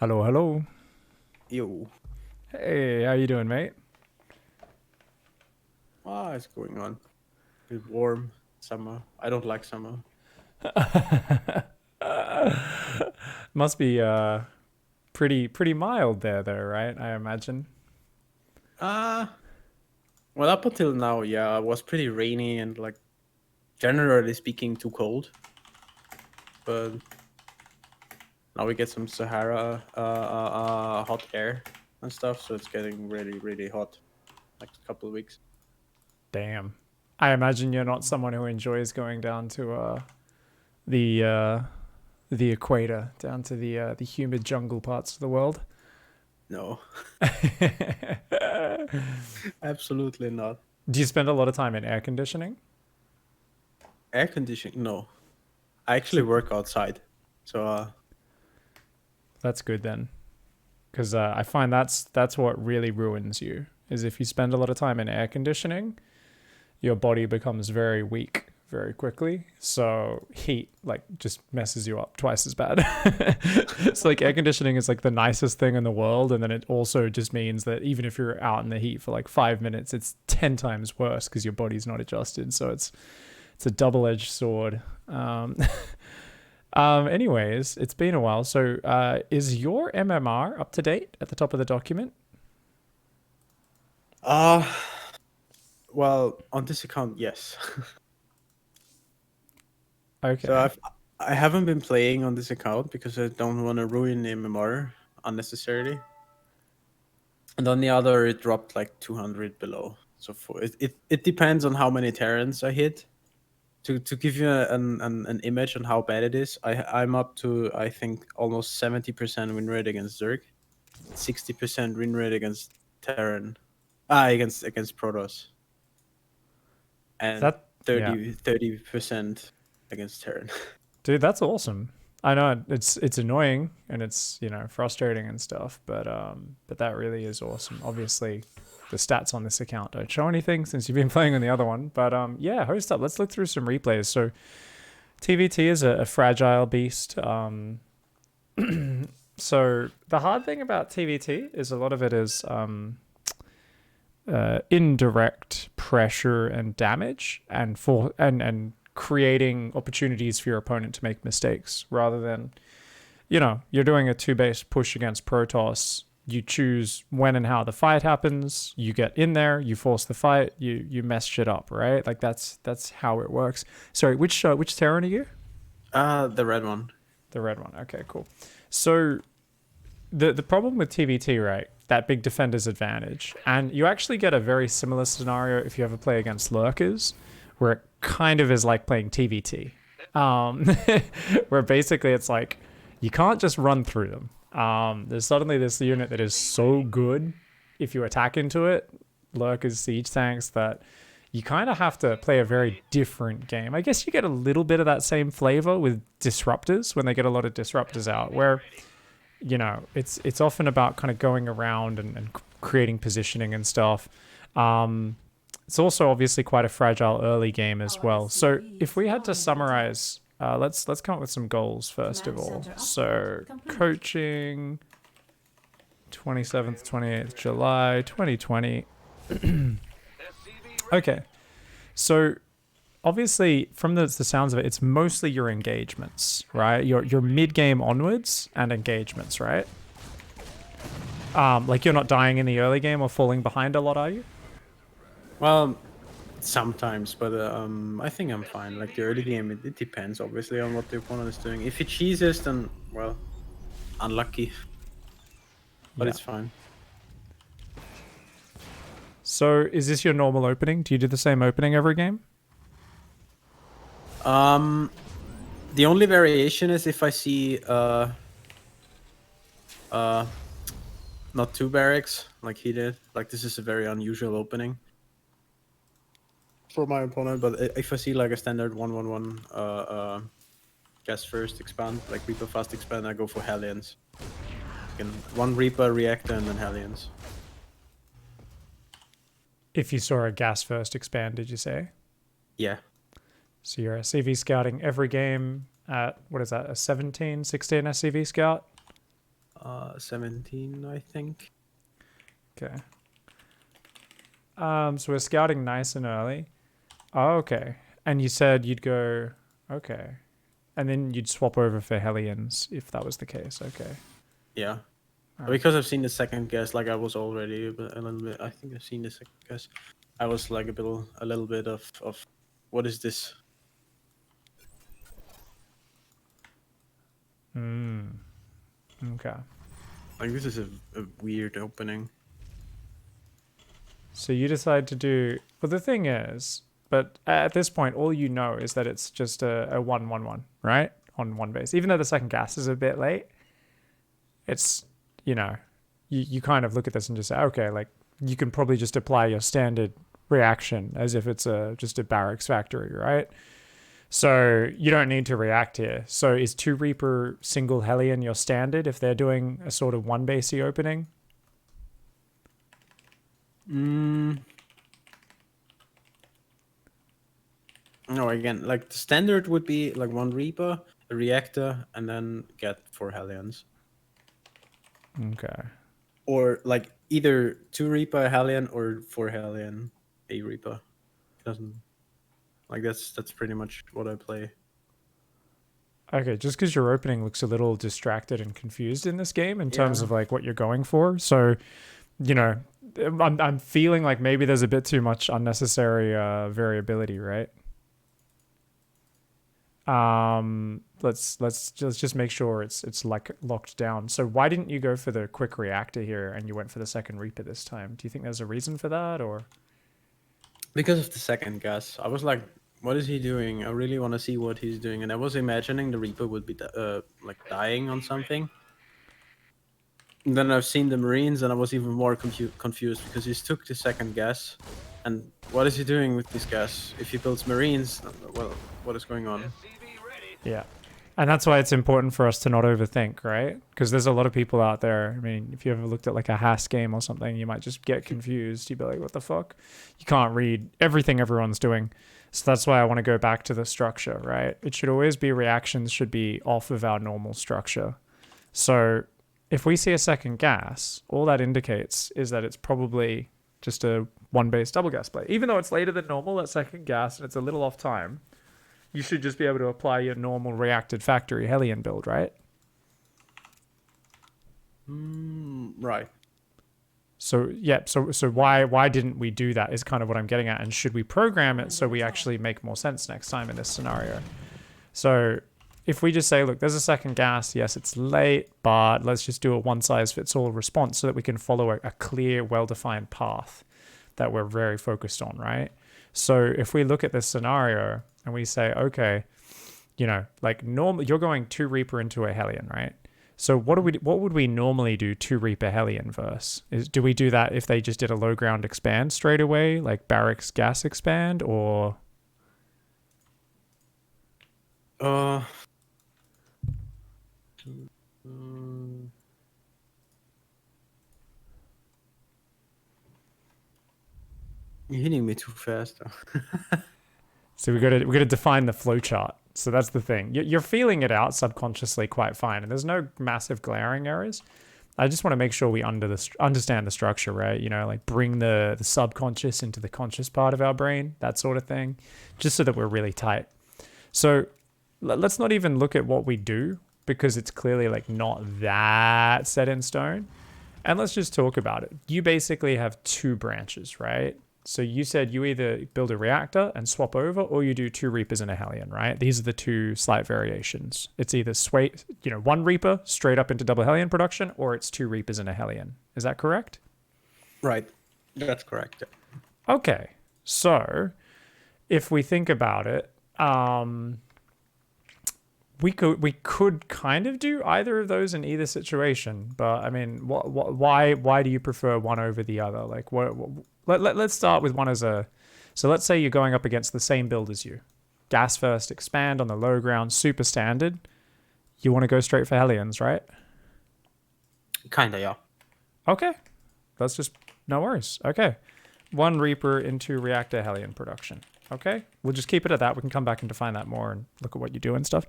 Hello, hello. Yo, Hey, how you doing, mate? it's going on. It's warm summer. I don't like summer. Must be pretty mild there though, right? I imagine. Ah, well, up until now, yeah, it was pretty rainy and like generally speaking, too cold. But now we get some Sahara hot air and stuff, so it's getting really, really hot next couple of weeks. Damn. I imagine you're not someone who enjoys going down to the uh the equator, down to the humid jungle parts of the world. No, absolutely not. Do you spend a lot of time in air conditioning? Air conditioning? No, I actually So work outside, so that's good then, because I find that's what really ruins you is if you spend a lot of time in air conditioning your body becomes very weak very quickly. So heat like just messes you up twice as bad. So like air conditioning is like the nicest thing in the world, and then it also just means that even if you're out in the heat for like 5 minutes, it's 10 times worse because your body's not adjusted. So it's a double-edged sword. Anyways, it's been a while. So is your MMR up to date at the top of the document? uh, well, on this account, yes. So Okay. I haven't been playing on this account because I don't want to ruin MMR unnecessarily. And on the other, it dropped like 200 below. So for it depends on how many Terrans I hit. To give you an image on how bad it is, I'm up to I think almost 70% win rate against Zerg, 60% win rate against Terran, against Protoss, and That yeah. 30% against Terran. Dude, that's awesome. I know it's annoying and it's frustrating and stuff, but that really is awesome. Obviously, the stats on this account don't show anything since you've been playing on the other one, but yeah, host up. Let's look through some replays. So TvT is a fragile beast. So the hard thing about TvT is a lot of it is indirect pressure and damage, and creating opportunities for your opponent to make mistakes rather than you're doing a two base push against Protoss. You choose when and how the fight happens. You get in there. You force the fight. You mess shit up, right? Like that's how it works. Sorry, which Terran are you? The red one. The red one. Okay, cool. So the problem with TvT, right? That big defender's advantage, and you actually get a very similar scenario if you ever play against lurkers, where it kind of is like playing TvT, um, where basically it's like you can't just run through them. There's suddenly this unit that is so good if you attack into it, lurkers, siege tanks, that you kind of have to play a very different game. I guess you get a little bit of that same flavor with disruptors when they get a lot of disruptors out, where it's often about kind of going around and creating positioning and stuff. Um, it's also obviously quite a fragile early game as well. So if we had to summarize, let's come up with some goals first of all. So coaching, 27th, 28th July, 2020. Okay, so obviously from the sounds of it, it's mostly your engagements, right? Your mid game onwards and engagements, right? Like you're not dying in the early game or falling behind a lot, are you? Well, sometimes, but I think I'm fine. Like the early game, it depends obviously on what the opponent is doing. If he cheeses, then well, unlucky, but Yeah. it's fine. So is this your normal opening? Do you do the same opening every game? Um, the only variation is if I see uh not two barracks like he did. Like this is a very unusual opening for my opponent. But if I see like a standard 1-1-1 gas first expand, like Reaper fast expand, I go for Hellions. Can one Reaper reactor and then Hellions. If you saw a gas first expand, did you say? Yeah. So you're SCV scouting every game at, what is that, a 17, 16 SCV scout? 17, I think. Okay. So we're scouting nice and early. Oh, okay. And you said you'd go, okay. And then you'd swap over for Hellions if that was the case. Okay. Yeah. Alright. Because I've seen the second guess, like I was already a little bit. I think I've seen the second guess. I was like a little bit of what is this? Okay. Like this is a weird opening. So you decide to do. Well, the thing is, but at this point, all you know is that it's just a 1-1-1, right? On one base. Even though the second gas is a bit late, it's, you kind of look at this and just say, okay, like you can probably just apply your standard reaction as if it's just a barracks factory, right? So you don't need to react here. So is 2 Reaper single Hellion your standard if they're doing a sort of one basey opening? No, again, like the standard would be like 1 Reaper, a reactor, and then get 4 Hellions. Okay. Or like either 2 Reaper, a Hellion, or 4 Hellion, a Reaper. Doesn't like that's pretty much what I play. Okay, just because your opening looks a little distracted and confused in this game in terms Yeah. of like what you're going for. So, I'm feeling like maybe there's a bit too much unnecessary variability, right? Let's just make sure it's like locked down. So why didn't you go for the quick reactor here and you went for the second Reaper this time? Do you think there's a reason for that, or? Because of the second guess, I was like, "What is he doing? I really want to see what he's doing." And I was imagining the Reaper would be like dying on something. And then I've seen the Marines, and I was even more confused because he took the second guess. And what is he doing with this guess? If he builds Marines, well, what is going on? Yeah. And that's why it's important for us to not overthink, right? Because there's a lot of people out there. I mean, if you ever looked at like a Haas game or something, you might just get confused. You'd be like, what the fuck? You can't read everything everyone's doing. So that's why I want to go back to the structure, right? It should always be reactions should be off of our normal structure. So if we see a second gas, all that indicates is that it's probably just a one base double gas play. Even though it's later than normal, that second gas, and it's a little off time, you should just be able to apply your normal reacted factory Hellion build, right? Right. So yeah, so why didn't we do that is kind of what I'm getting at. And should we program it so we actually make more sense next time in this scenario? So if we just say, look, there's a second gas, yes, it's late, but let's just do a one size fits all response so that we can follow a clear, well-defined path that we're very focused on, right? So if we look at this scenario and we say, okay, like normally you're going 2 Reaper into a Hellion, right? So what would we normally do 2 Reaper Hellion verse? Do we do that if they just did a low ground expand straight away, like barracks gas expand, or? You're hitting me too fast. So we got to define the flow chart. So that's the thing. You're feeling it out subconsciously quite fine, and there's no massive glaring errors. I just want to make sure we understand the structure, right? Like bring the subconscious into the conscious part of our brain, that sort of thing, just so that we're really tight. So let's not even look at what we do because it's clearly like not that set in stone. And let's just talk about it. You basically have 2 branches, right? So you said you either build a reactor and swap over, or you do 2 Reapers and a Hellion, right? These are the 2 slight variations. It's either 1 Reaper straight up into double Hellion production, or it's 2 Reapers and a Hellion. Is that correct? Right. That's correct. Okay. So if we think about it, we could kind of do either of those in either situation, but I mean, why do you prefer one over the other? Like, let's start with one so let's say you're going up against the same build as you. Gas first, expand on the low ground, super standard. You want to go straight for Hellions, right? Kinda, yeah. Okay. That's just, no worries. Okay. 1 Reaper into reactor Hellion production. Okay, we'll just keep it at that. We can come back and define that more and look at what you do and stuff.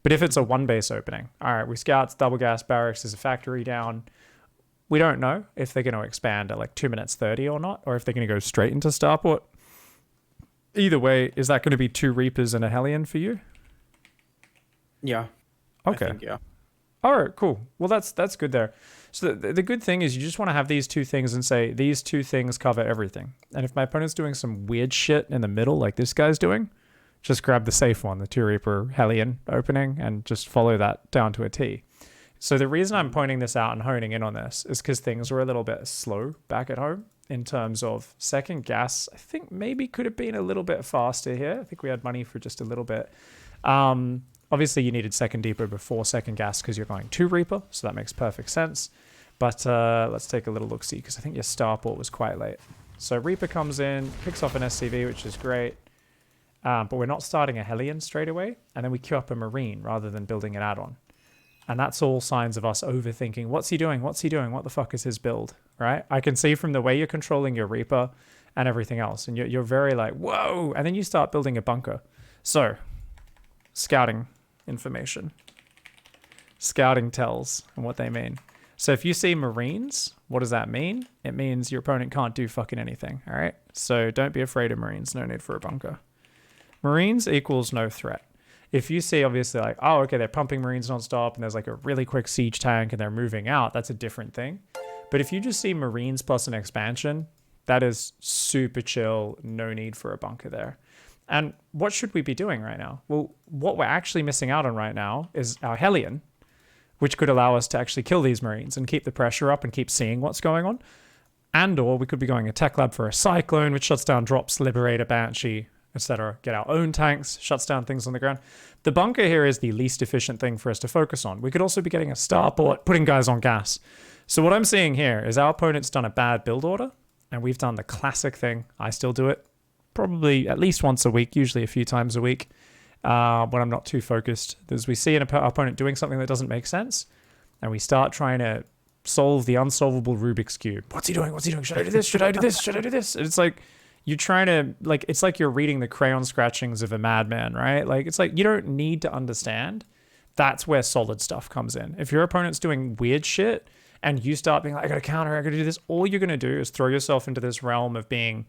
But if it's a one base opening, all right, we scouts, double gas barracks, there's a factory down. We don't know if they're going to expand at like 2 minutes 30 or not, or if they're going to go straight into starport. Either way, is that going to be 2 Reapers and a Hellion for you? Yeah. Okay. I think, yeah. All right, cool. Well, that's good there. So the good thing is you just want to have these 2 things and say these 2 things cover everything. And if my opponent's doing some weird shit in the middle like this guy's doing, just grab the safe one, the 2 Reaper Hellion opening, and just follow that down to a T. So the reason I'm pointing this out and honing in on this is because things were a little bit slow back at home in terms of second gas. I think maybe could have been a little bit faster here. I think we had money for just a little bit. Obviously, you needed second Depot before second gas because you're going 2 Reaper, so that makes perfect sense. But let's take a little look-see because I think your starport was quite late. So Reaper comes in, picks off an SCV, which is great. But we're not starting a Hellion straight away, and then we queue up a Marine rather than building an add-on. And that's all signs of us overthinking. What's he doing? What's he doing? What the fuck is his build? Right? I can see from the way you're controlling your Reaper and everything else. And you're very like, whoa! And then you start building a bunker. So, scouting information. Scouting tells and what they mean. So if you see Marines, what does that mean? It means your opponent can't do fucking anything, all right? So don't be afraid of Marines. No need for a bunker. Marines equals no threat. If you see obviously like, oh, okay, they're pumping Marines nonstop and there's like a really quick siege tank and they're moving out, that's a different thing. But if you just see Marines plus an expansion, that is super chill. No need for a bunker there. And what should we be doing right now? Well, what we're actually missing out on right now is our Hellion, which could allow us to actually kill these Marines and keep the pressure up and keep seeing what's going on. And or we could be going a tech lab for a Cyclone, which shuts down drops, Liberator, Banshee, etc. Get our own tanks, shuts down things on the ground. The bunker here is the least efficient thing for us to focus on. We could also be getting a starport, putting guys on gas. So what I'm seeing here is our opponent's done a bad build order, and we've done the classic thing. I still do it probably at least once a week, usually a few times a week, when I'm not too focused. As we see an opponent doing something that doesn't make sense, and we start trying to solve the unsolvable Rubik's Cube. What's he doing? What's he doing? Should I do this? Should I do this? Should I do this? And it's like, you're trying to, like, it's like you're reading the crayon scratchings of a madman, right? Like, it's like, you don't need to understand. That's where solid stuff comes in. If your opponent's doing weird shit, and you start being like, I gotta counter, I gotta do this, all you're gonna do is throw yourself into this realm of being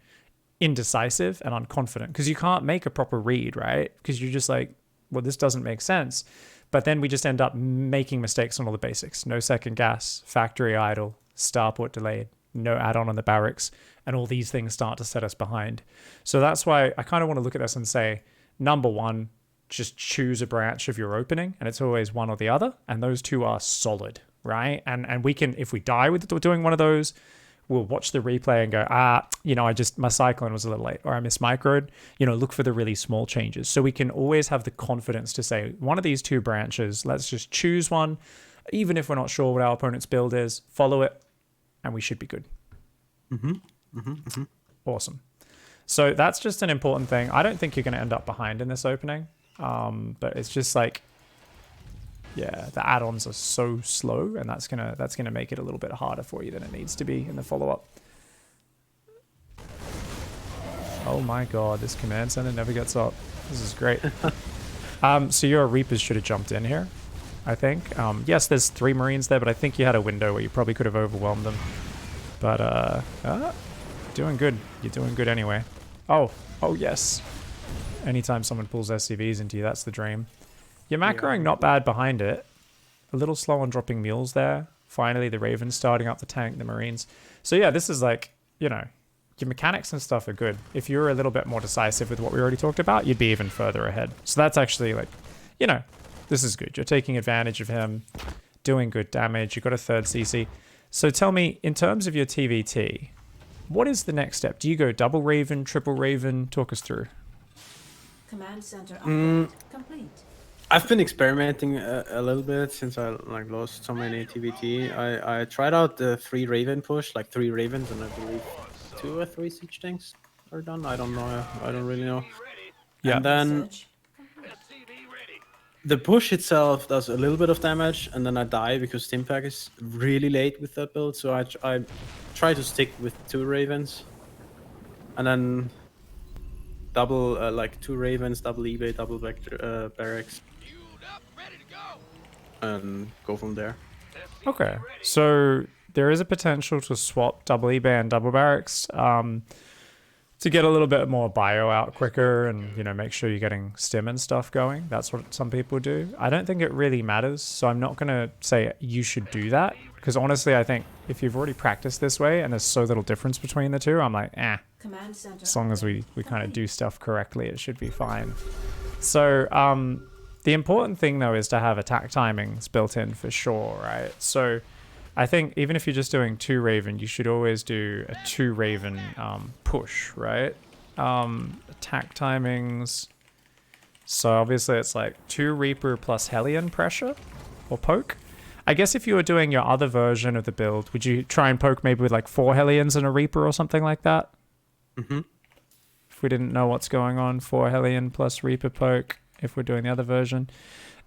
indecisive and unconfident because you can't make a proper read, right? Because you're just like, well, this doesn't make sense. But then we just end up making mistakes on all the basics. No second gas, factory idle, starport delayed, no add-on on the barracks, and all these things start to set us behind. So that's why I kind of want to look at this and say, number one, just choose a branch of your opening, and it's always one or the other, and those 2 are solid, right? And we can, if we die with doing one of those, we'll watch the replay and go, my Cyclone was a little late, or I mismicroed, look for the really small changes. So we can always have the confidence to say, one of these 2 branches, let's just choose one, even if we're not sure what our opponent's build is, follow it, and we should be good. Awesome. So that's just an important thing. I don't think you're going to end up behind in this opening, but it's just like, yeah, the add-ons are so slow, and that's gonna make it a little bit harder for you than it needs to be in the follow-up. Oh my god, this command center never gets up. This is great. So your Reapers should have jumped in here, I think. Yes, there's 3 Marines there, but I think you had a window where you probably could have overwhelmed them. But doing good. You're doing good anyway. Oh yes. Anytime someone pulls SCVs into you, that's the dream. You're macroing not bad behind it. A little slow on dropping mules there. Finally, the Ravens starting up the tank, the Marines. So yeah, this is like, your mechanics and stuff are good. If you were a little bit more decisive with what we already talked about, you'd be even further ahead. So that's actually like, this is good. You're taking advantage of him, doing good damage. You've got a 3rd CC. So tell me, in terms of your TvT, what is the next step? Do you go double Raven, triple Raven? Talk us through. Command center upgrade complete. I've been experimenting a little bit since I lost so many TvT. I tried out the 3 Raven push, like 3 Ravens, and I believe 2 or 3 siege tanks are done. I don't know. I don't really know. Yeah. And then the push itself does a little bit of damage, and then I die because Stimpack is really late with that build. So I try to stick with 2 Ravens, and then double like 2 ravens, double eBay, double vector barracks, and go from there. Okay, so there is a potential to swap double eBay and double barracks to get a little bit more bio out quicker and, make sure you're getting stim and stuff going. That's what some people do. I don't think it really matters, so I'm not going to say you should do that, because honestly, I think if you've already practiced this way and there's so little difference between the two, I'm like, Command center as long as we kind of do stuff correctly, it should be fine. So the important thing, though, is to have attack timings built in for sure, right? So I think even if you're just doing 2 Raven, you should always do a 2 Raven push, right? Attack timings. So obviously it's like 2 Reaper plus Hellion pressure or poke. I guess if you were doing your other version of the build, would you try and poke maybe with like 4 Hellions and a Reaper or something like that? Mm-hmm. If we didn't know what's going on, 4 Hellion plus Reaper poke if we're doing the other version.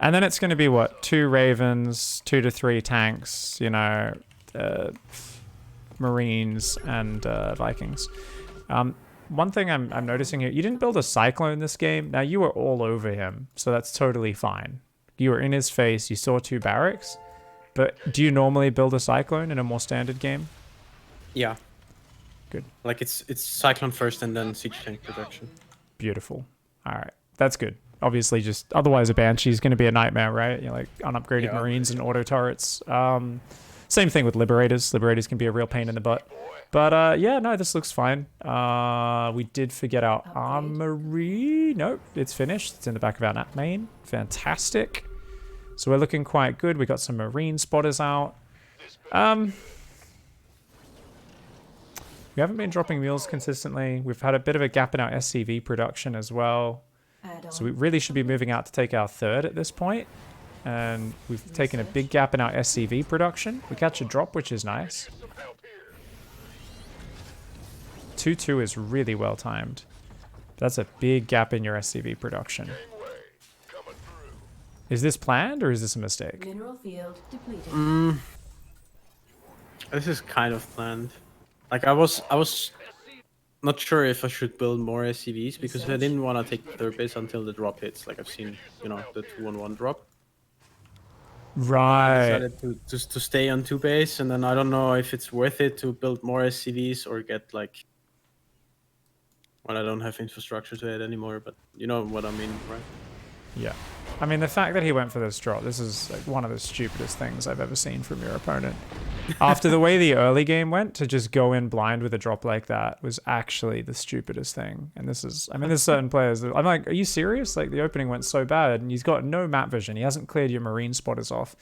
And then it's going to be what? 2 Ravens, 2 to 3 tanks, Marines and Vikings. One thing I'm noticing here, you didn't build a Cyclone this game. Now, you were all over him, so that's totally fine. You were in his face, you saw 2 barracks. But do you normally build a Cyclone in a more standard game? Yeah. Good. Like it's Cyclone first and then Siege Tank production. Beautiful. All right. That's good. Obviously, just otherwise a Banshee is going to be a nightmare, right? Like unupgraded Marines and auto turrets. Same thing with Liberators. Liberators can be a real pain in the butt. But yeah, no, this looks fine. We did forget our armory. Nope, it's finished. It's in the back of our main. Fantastic. So we're looking quite good. We got some Marine spotters out. We haven't been dropping mules consistently. We've had a bit of a gap in our SCV production as well. So we really should be moving out to take our 3rd at this point. And we've taken a big gap in our SCV production. We catch a drop, which is nice. 2-2 is really well timed. That's a big gap in your SCV production. Is this planned or is this a mistake? Mineral field depleted. This is kind of planned. Like I was not sure if I should build more SCVs because I didn't want to take 3rd base until the drop hits. Like I've seen, the 2-on-1 drop. Right. I decided to stay on 2 base, and then I don't know if it's worth it to build more SCVs or get like. Well, I don't have infrastructure to add anymore, but you know what I mean, right? Yeah. I mean, the fact that he went for this drop, this is like one of the stupidest things I've ever seen from your opponent. After the way the early game went, to just go in blind with a drop like that was actually the stupidest thing. And this is, I mean, there's certain players that, I'm like, are you serious? Like, the opening went so bad, and he's got no map vision. He hasn't cleared your Marine spotters off.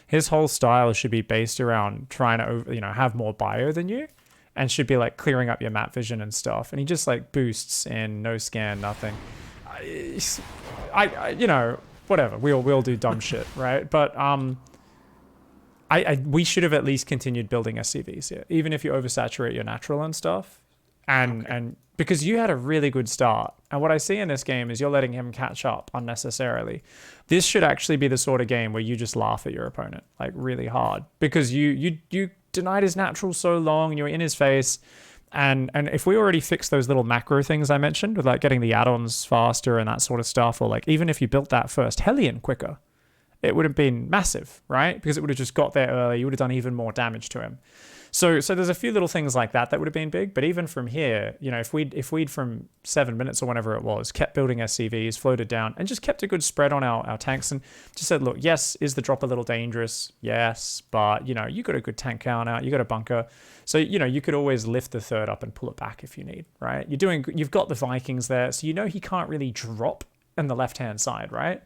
His whole style should be based around trying to, have more bio than you, and should be like clearing up your map vision and stuff. And he just like boosts in, no scan, nothing. Whatever. We'll do dumb shit, right? But we should have at least continued building SCVs here, even if you oversaturate your natural and stuff. And because you had a really good start. And what I see in this game is you're letting him catch up unnecessarily. This should actually be the sort of game where you just laugh at your opponent, like really hard, because you denied his natural so long, and you were in his face. And if we already fixed those little macro things I mentioned with like getting the add-ons faster and that sort of stuff, or like even if you built that first Hellion quicker, it would have been massive, right? Because it would have just got there early. You would have done even more damage to him. So there's a few little things like that would have been big. But even from here, if we'd from 7 minutes or whenever it was, kept building SCVs, floated down, and just kept a good spread on our tanks, and just said, look, yes, is the drop a little dangerous? Yes, but, you got a good tank count out, you got a bunker. So, you could always lift the 3rd up and pull it back if you need, right? You've got the Vikings there, so he can't really drop on the left-hand side, right?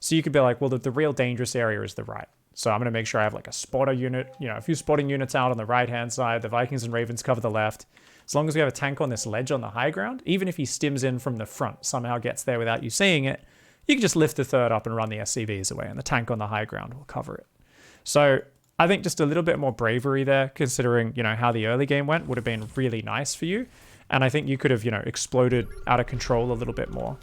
So you could be like, well, the real dangerous area is the right. So I'm going to make sure I have like a spotter unit, a few spotting units out on the right-hand side. The Vikings and Ravens cover the left. As long as we have a tank on this ledge on the high ground, even if he stims in from the front, somehow gets there without you seeing it, you can just lift the 3rd up and run the SCVs away, and the tank on the high ground will cover it. So I think just a little bit more bravery there, considering, how the early game went, would have been really nice for you. And I think you could have, exploded out of control a little bit more.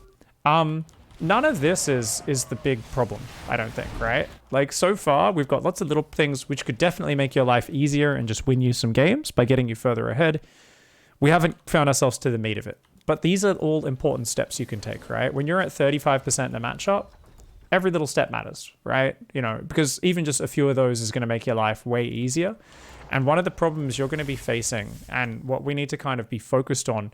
None of this is the big problem, I don't think, right? Like, so far, we've got lots of little things which could definitely make your life easier and just win you some games by getting you further ahead. We haven't found ourselves to the meat of it. But these are all important steps you can take, right? When you're at 35% in a matchup, every little step matters, right? You know, because even just a few of those is going to make your life way easier. And one of the problems you're going to be facing, and what we need to kind of be focused on,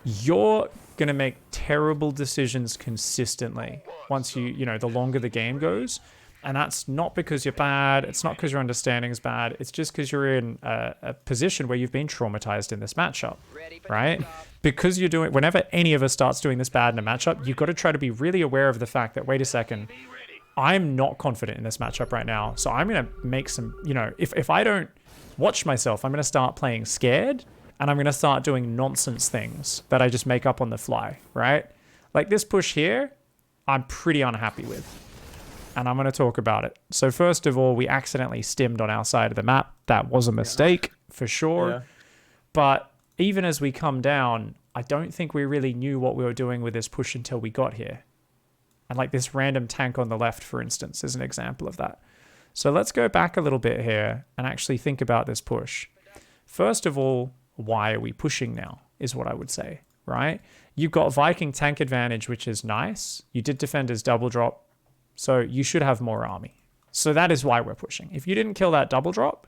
you're going to make terrible decisions consistently once you know, the longer the game goes. And that's not because you're bad. It's not because your understanding is bad. It's just because you're in a position where you've been traumatized in this matchup, right? Because you're doing, whenever any of us starts doing this bad in a matchup, you've got to try to be really aware of the fact that, wait a second, I'm not confident in this matchup right now. So I'm going to make some, you know, if I don't watch myself, I'm going to start playing scared, and I'm going to start doing nonsense things that I just make up on the fly, right? Like this push here, I'm pretty unhappy with. And I'm going to talk about it. So first of all, we accidentally stimmed on our side of the map. That was a mistake, for sure. Yeah. But even as we come down, I don't think we really knew what we were doing with this push until we got here. And like this random tank on the left, for instance, is an example of that. So let's go back a little bit here and actually think about this push. First of all, why are we pushing now, is what I would say, right? You've got Viking tank advantage, which is nice. You did Defender's double drop, so you should have more army. So that is why we're pushing. If you didn't kill that double drop,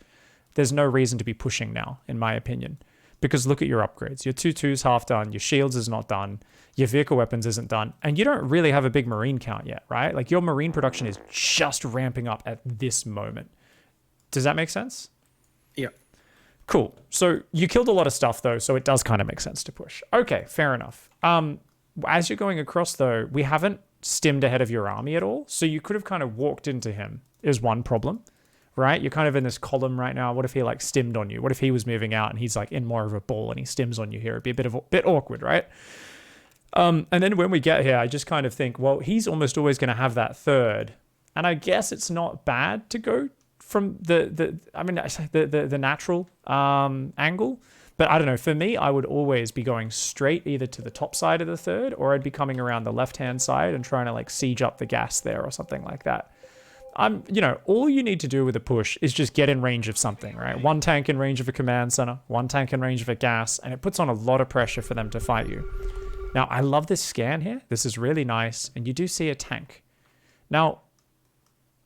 there's no reason to be pushing now, in my opinion. Because look at your upgrades. Your 2/2's half done, your shields is not done, your vehicle weapons isn't done, and you don't really have a big marine count yet, right? Like your marine production is just ramping up at this moment. Does that make sense? Yeah. Cool. So you killed a lot of stuff though, so it does kind of make sense to push. Okay, fair enough. As you're going across though, we haven't stimmed ahead of your army at all, so you could have kind of walked into him is one problem, right? You're kind of in this column right now. What if he like stimmed on you? What if he was moving out and he's like in more of a ball and he stims on you here? It'd be a bit awkward, right? And then when we get here, I just kind of think, well, he's almost always going to have that third, and I guess it's not bad to go from the natural angle. But I don't know, for me, I would always be going straight either to the top side of the third, or I'd be coming around the left-hand side and trying to like siege up the gas there or something like that. You know, all you need to do with a push is just get in range of something, right? One tank in range of a command center, one tank in range of a gas, and it puts on a lot of pressure for them to fight you. Now, I love this scan here. This is really nice, and you do see a tank. Now,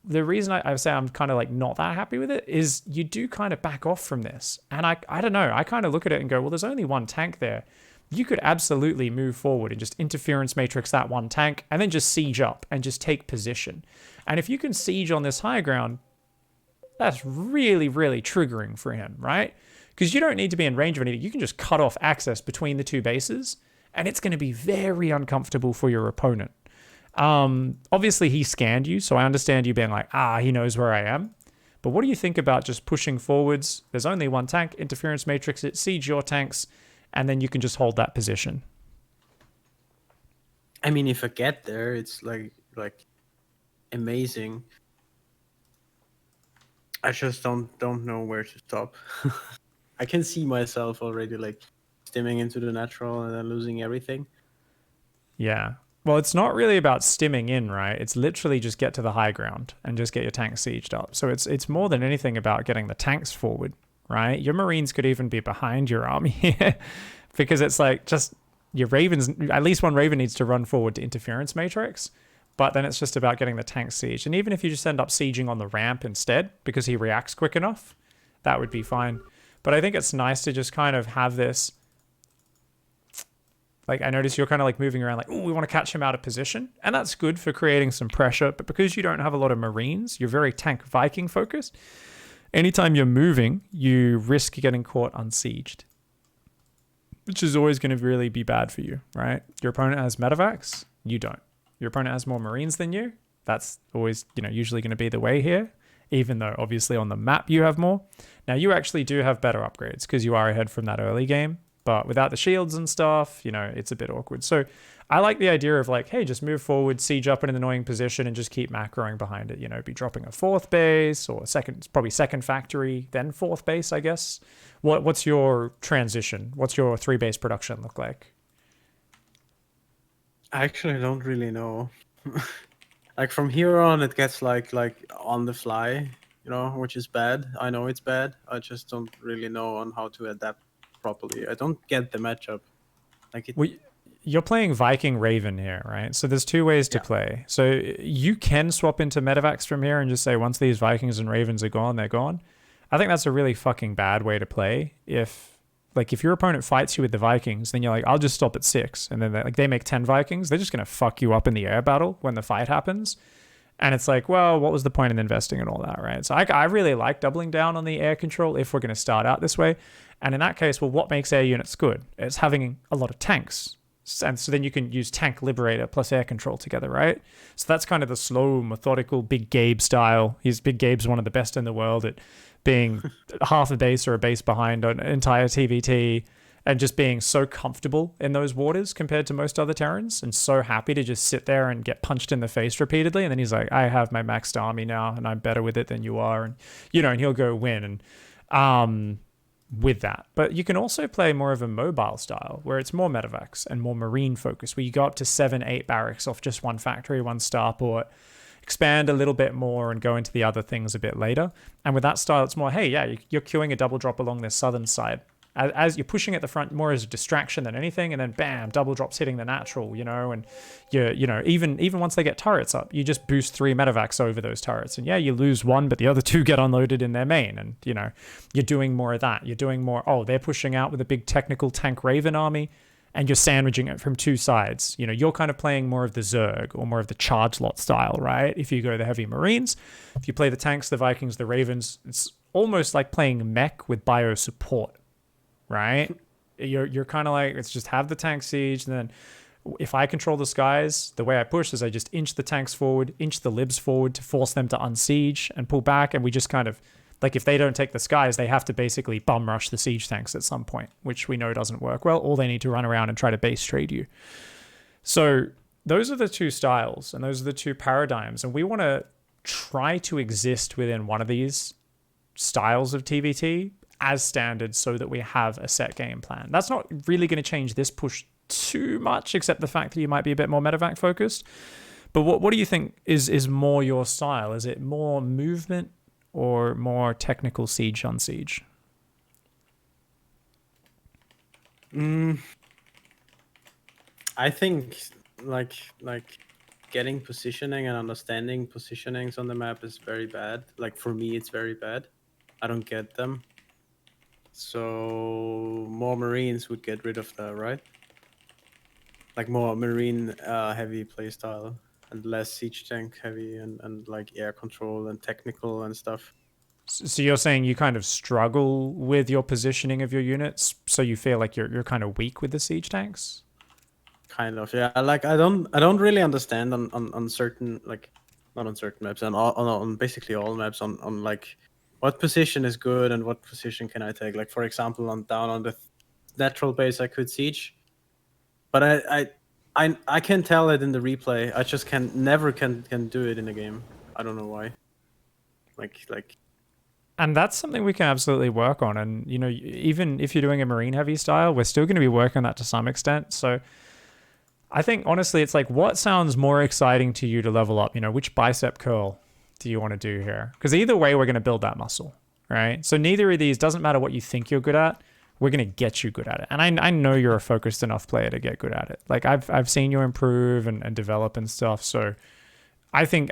the reason I say I'm kind of like not that happy with it is you do kind of back off from this. And I don't know, I kind of look at it and go, well, there's only one tank there. You could absolutely move forward and just interference matrix that one tank and then just siege up and just take position. And if you can siege on this high ground, that's really, really triggering for him, right? Because you don't need to be in range of anything. You can just cut off access between the two bases, and it's going to be very uncomfortable for your opponent. Obviously he scanned you, so I understand you being like, he knows where I am. But what do you think about just pushing forwards? There's only one tank, interference matrix it, siege your tanks, and then you can just hold that position. I mean, if I get there, it's like amazing. I just don't know where to stop. I can see myself already like stimming into the natural and then losing everything. Yeah. Well, it's not really about stimming in, right? It's literally just get to the high ground and just get your tanks sieged up. So it's more than anything about getting the tanks forward, right? Your Marines could even be behind your army here because it's like just your Ravens, at least one Raven needs to run forward to interference matrix, but then it's just about getting the tanks sieged. And even if you just end up sieging on the ramp instead because he reacts quick enough, that would be fine. But I think it's nice to just kind of have this. Like, I notice you're kind of like moving around like, oh, we want to catch him out of position. And that's good for creating some pressure. But because you don't have a lot of Marines, you're very tank Viking focused. Anytime you're moving, you risk getting caught unsieged, which is always going to really be bad for you, right? Your opponent has medevacs, you don't. Your opponent has more Marines than you. That's always, usually going to be the way here, even though obviously on the map you have more. Now, you actually do have better upgrades because you are ahead from that early game. But without the shields and stuff, it's a bit awkward. So I like the idea of like, hey, just move forward, siege up in an annoying position and just keep macroing behind it. Be dropping a fourth base or probably second factory, then fourth base, I guess. What's your transition? What's your 3-base production look like? I actually don't really know. Like from here on, it gets like on the fly, which is bad. I know it's bad. I just don't really know on how to adapt properly. I don't get the matchup. you're playing Viking Raven here, right? So there's two ways to play. So you can swap into medevacs from here and just say once these Vikings and Ravens are gone, they're gone. I think that's a really fucking bad way to play. If your opponent fights you with the Vikings, then you're like, I'll just stop at 6, and then they make 10 Vikings. They're just gonna fuck you up in the air battle when the fight happens. And it's like, well, what was the point in investing in all that, right? So I really like doubling down on the air control if we're going to start out this way. And in that case, well, what makes air units good? It's having a lot of tanks. And so then you can use tank liberator plus air control together, right? So that's kind of the slow, methodical, Big Gabe style. Big Gabe's one of the best in the world at being half a base or a base behind an entire TvT, and just being so comfortable in those waters compared to most other Terrans, and so happy to just sit there and get punched in the face repeatedly. And then he's like, I have my maxed army now, and I'm better with it than you are. And, and he'll go win. And with that. But you can also play more of a mobile style, where it's more medevacs and more marine focus, where you go up to 7, 8 barracks off just one factory, one starport, expand a little bit more and go into the other things a bit later. And with that style, it's more, hey, yeah, you're queuing a double drop along this southern side. As you're pushing at the front more as a distraction than anything, and then bam, double drops hitting the natural, and even once they get turrets up, you just boost 3 medevacs over those turrets, and yeah, you lose 1, but the other 2 get unloaded in their main, and you're doing more of that. You're doing more, they're pushing out with a big technical tank Raven army, and you're sandwiching it from 2 sides. You're kind of playing more of the Zerg or more of the charge lot style, right? If you go the heavy Marines, if you play the tanks, the Vikings, the Ravens, it's almost like playing mech with bio support. Right? You're kind of like, it's just have the tank siege, and then if I control the skies, the way I push is I just inch the tanks forward, inch the libs forward to force them to unsiege and pull back, and we just kind of, like, if they don't take the skies, they have to basically bum rush the siege tanks at some point, which we know doesn't work well, or they need to run around and try to base trade you. So those are the 2 styles, and those are the 2 paradigms, and we want to try to exist within one of these styles of TvT as standard, so that we have a set game plan. That's not really going to change this push too much, except the fact that you might be a bit more medevac focused. But what do you think is more your style? Is it more movement or more technical siege on siege? I think like getting positioning and understanding positionings on the map is very bad. Like, for me, it's very bad. I don't get them. So more Marines would get rid of that, right? Like more Marine heavy playstyle and less siege tank heavy and like air control and technical and stuff. So you're saying you kind of struggle with your positioning of your units, so you feel like you're kind of weak with the siege tanks? Kind of, yeah. Like I don't really understand on certain, like, not on certain maps, and on basically all maps on like what position is good and what position can I take. Like, for example, down on the natural base I could siege, but I can tell it in the replay. I just never can do it in the game. I don't know why. Like. And that's something we can absolutely work on. And, even if you're doing a marine heavy style, we're still going to be working on that to some extent. So I think, honestly, it's like, what sounds more exciting to you to level up? Which bicep curl do you want to do here? Because either way, we're going to build that muscle, right? So neither of these, doesn't matter what you think you're good at, we're going to get you good at it. And I know you're a focused enough player to get good at it. Like, I've seen you improve and develop and stuff. So I think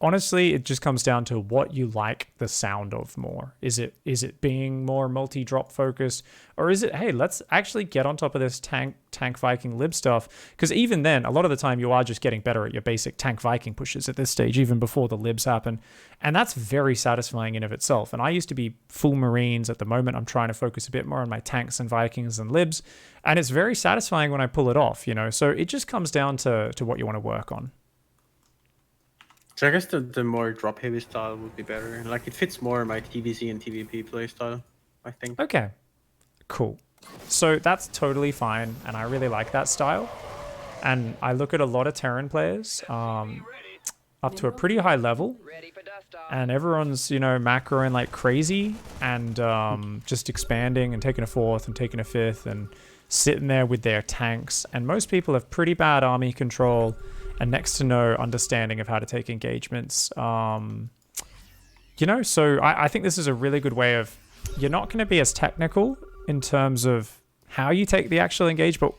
honestly, it just comes down to what you like the sound of more. Is it being more multi-drop focused, or is it, hey, let's actually get on top of this tank Viking lib stuff? Because even then, a lot of the time you are just getting better at your basic tank Viking pushes at this stage, even before the libs happen. And that's very satisfying in of itself. And I used to be full Marines. At the moment, I'm trying to focus a bit more on my tanks and Vikings and libs. And it's very satisfying when I pull it off, So it just comes down to what you want to work on. So I guess the more drop heavy style would be better. Like, it fits more my TVC and TVP play style, I think. Okay, cool. So that's totally fine, and I really like that style. And I look at a lot of Terran players up to a pretty high level, and everyone's, macroing like crazy, and just expanding and taking a 4th and taking a 5th and sitting there with their tanks. And most people have pretty bad army control and next to no understanding of how to take engagements. So I think this is a really good way of, you're not going to be as technical in terms of how you take the actual engage, but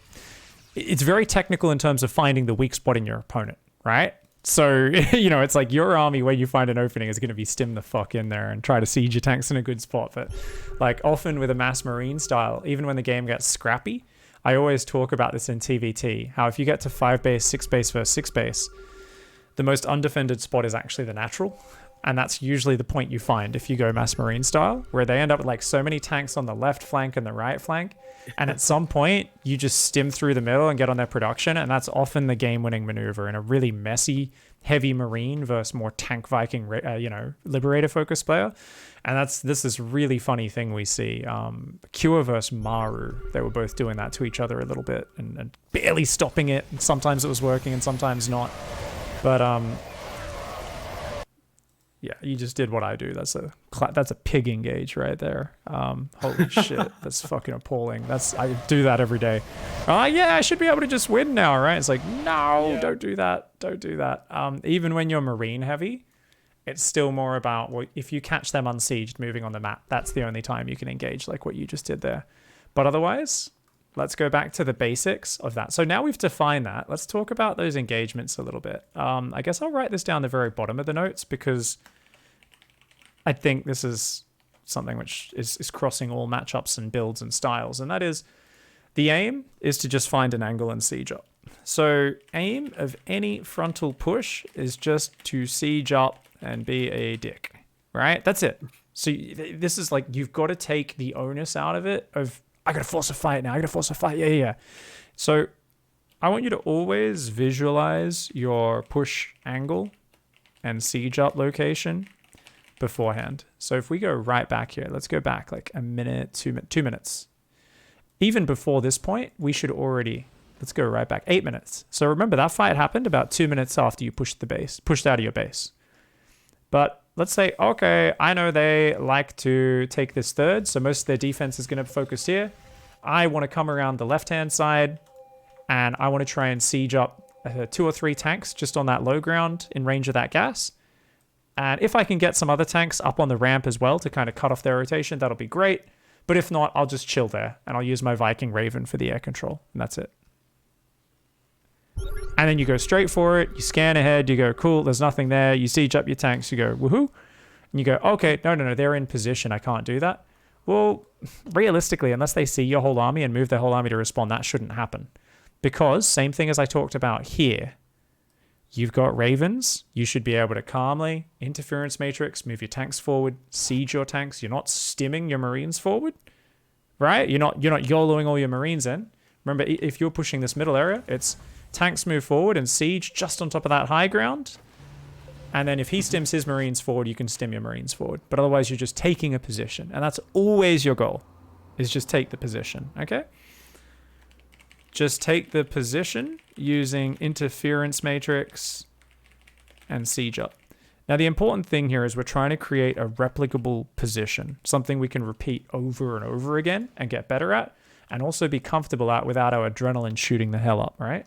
it's very technical in terms of finding the weak spot in your opponent, right? So, it's like your army, where you find an opening, is going to be stim the fuck in there and try to siege your tanks in a good spot. But like often with a mass marine style, even when the game gets scrappy, I always talk about this in TvT, how if you get to 5 base, 6 base versus 6 base, the most undefended spot is actually the natural. And that's usually the point you find if you go mass marine style, where they end up with like so many tanks on the left flank and the right flank. And at some point, you just stim through the middle and get on their production. And that's often the game-winning maneuver in a really messy, heavy marine versus more tank Viking, liberator-focused player. And this is really funny thing we see. Kua versus Maru, they were both doing that to each other a little bit and barely stopping it. And sometimes it was working and sometimes not. But yeah, you just did what I do. That's a pig engage right there. Holy shit, that's fucking appalling. I do that every day. Yeah, I should be able to just win now, right? It's like, no, don't do that. Don't do that. Even when you're marine heavy, it's still more about, well, if you catch them unsieged moving on the map, that's the only time you can engage like what you just did there. But otherwise, let's go back to the basics of that. So now we've defined that. Let's talk about those engagements a little bit. I guess I'll write this down the very bottom of the notes because I think this is something which is crossing all matchups and builds and styles. And that is, the aim is to just find an angle and siege up. So aim of any frontal push is just to siege up and be a dick, right? That's it. So this is like, you've got to take the onus out of it of, I got to force a fight now. I got to force a fight. Yeah. So I want you to always visualize your push angle and siege up location beforehand. So if we go right back here, let's go back like a minute, 2 minutes. Even before this point, we should already, let's go right back 8 minutes. So remember that fight happened about 2 minutes after you pushed out of your base. But let's say, okay, I know they like to take this third, so most of their defense is going to focus here. I want to come around the left-hand side, and I want to try and siege up 2 or 3 tanks just on that low ground in range of that gas. And if I can get some other tanks up on the ramp as well to kind of cut off their rotation, that'll be great. But if not, I'll just chill there, and I'll use my Viking Raven for the air control, and that's it. And then you go straight for it, you scan ahead, you go, cool, there's nothing there, you siege up your tanks, you go, woohoo, and you go, okay, no, they're in position, I can't do that. Well, realistically, unless they see your whole army and move their whole army to respond, that shouldn't happen. Because, same thing as I talked about here, you've got Ravens, you should be able to calmly, interference matrix, move your tanks forward, siege your tanks, you're not stimming your Marines forward, right? You're not YOLOing all your Marines in. Remember, if you're pushing this middle area, it's tanks move forward and siege just on top of that high ground. And then if he stims his Marines forward, you can stim your Marines forward. But otherwise, you're just taking a position. And that's always your goal, is just take the position, okay? Just take the position using interference matrix and siege up. Now, the important thing here is we're trying to create a replicable position, something we can repeat over and over again and get better at, and also be comfortable at without our adrenaline shooting the hell up, right?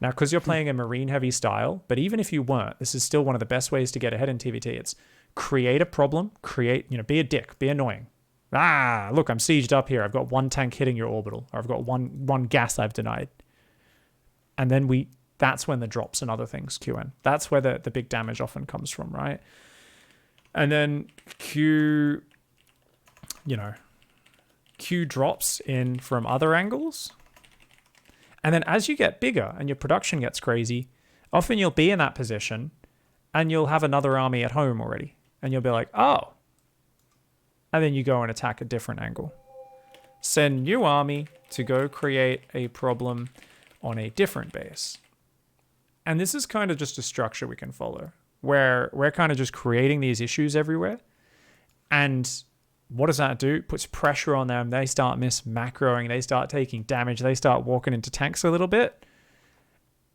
Now, because you're playing a marine-heavy style, but even if you weren't, this is still one of the best ways to get ahead in TvT. It's create a problem, be a dick, be annoying. Look, I'm sieged up here. I've got 1 tank hitting your orbital, or I've got one gas I've denied. And then that's when the drops and other things queue in. That's where the big damage often comes from, right? And then Q drops in from other angles. And then as you get bigger and your production gets crazy, often you'll be in that position and you'll have another army at home already. And you'll be like, oh. And then you go and attack a different angle. Send new army to go create a problem on a different base. And this is kind of just a structure we can follow, where we're kind of just creating these issues everywhere. And what does that do? It puts pressure on them. They start macroing. They start taking damage. They start walking into tanks a little bit.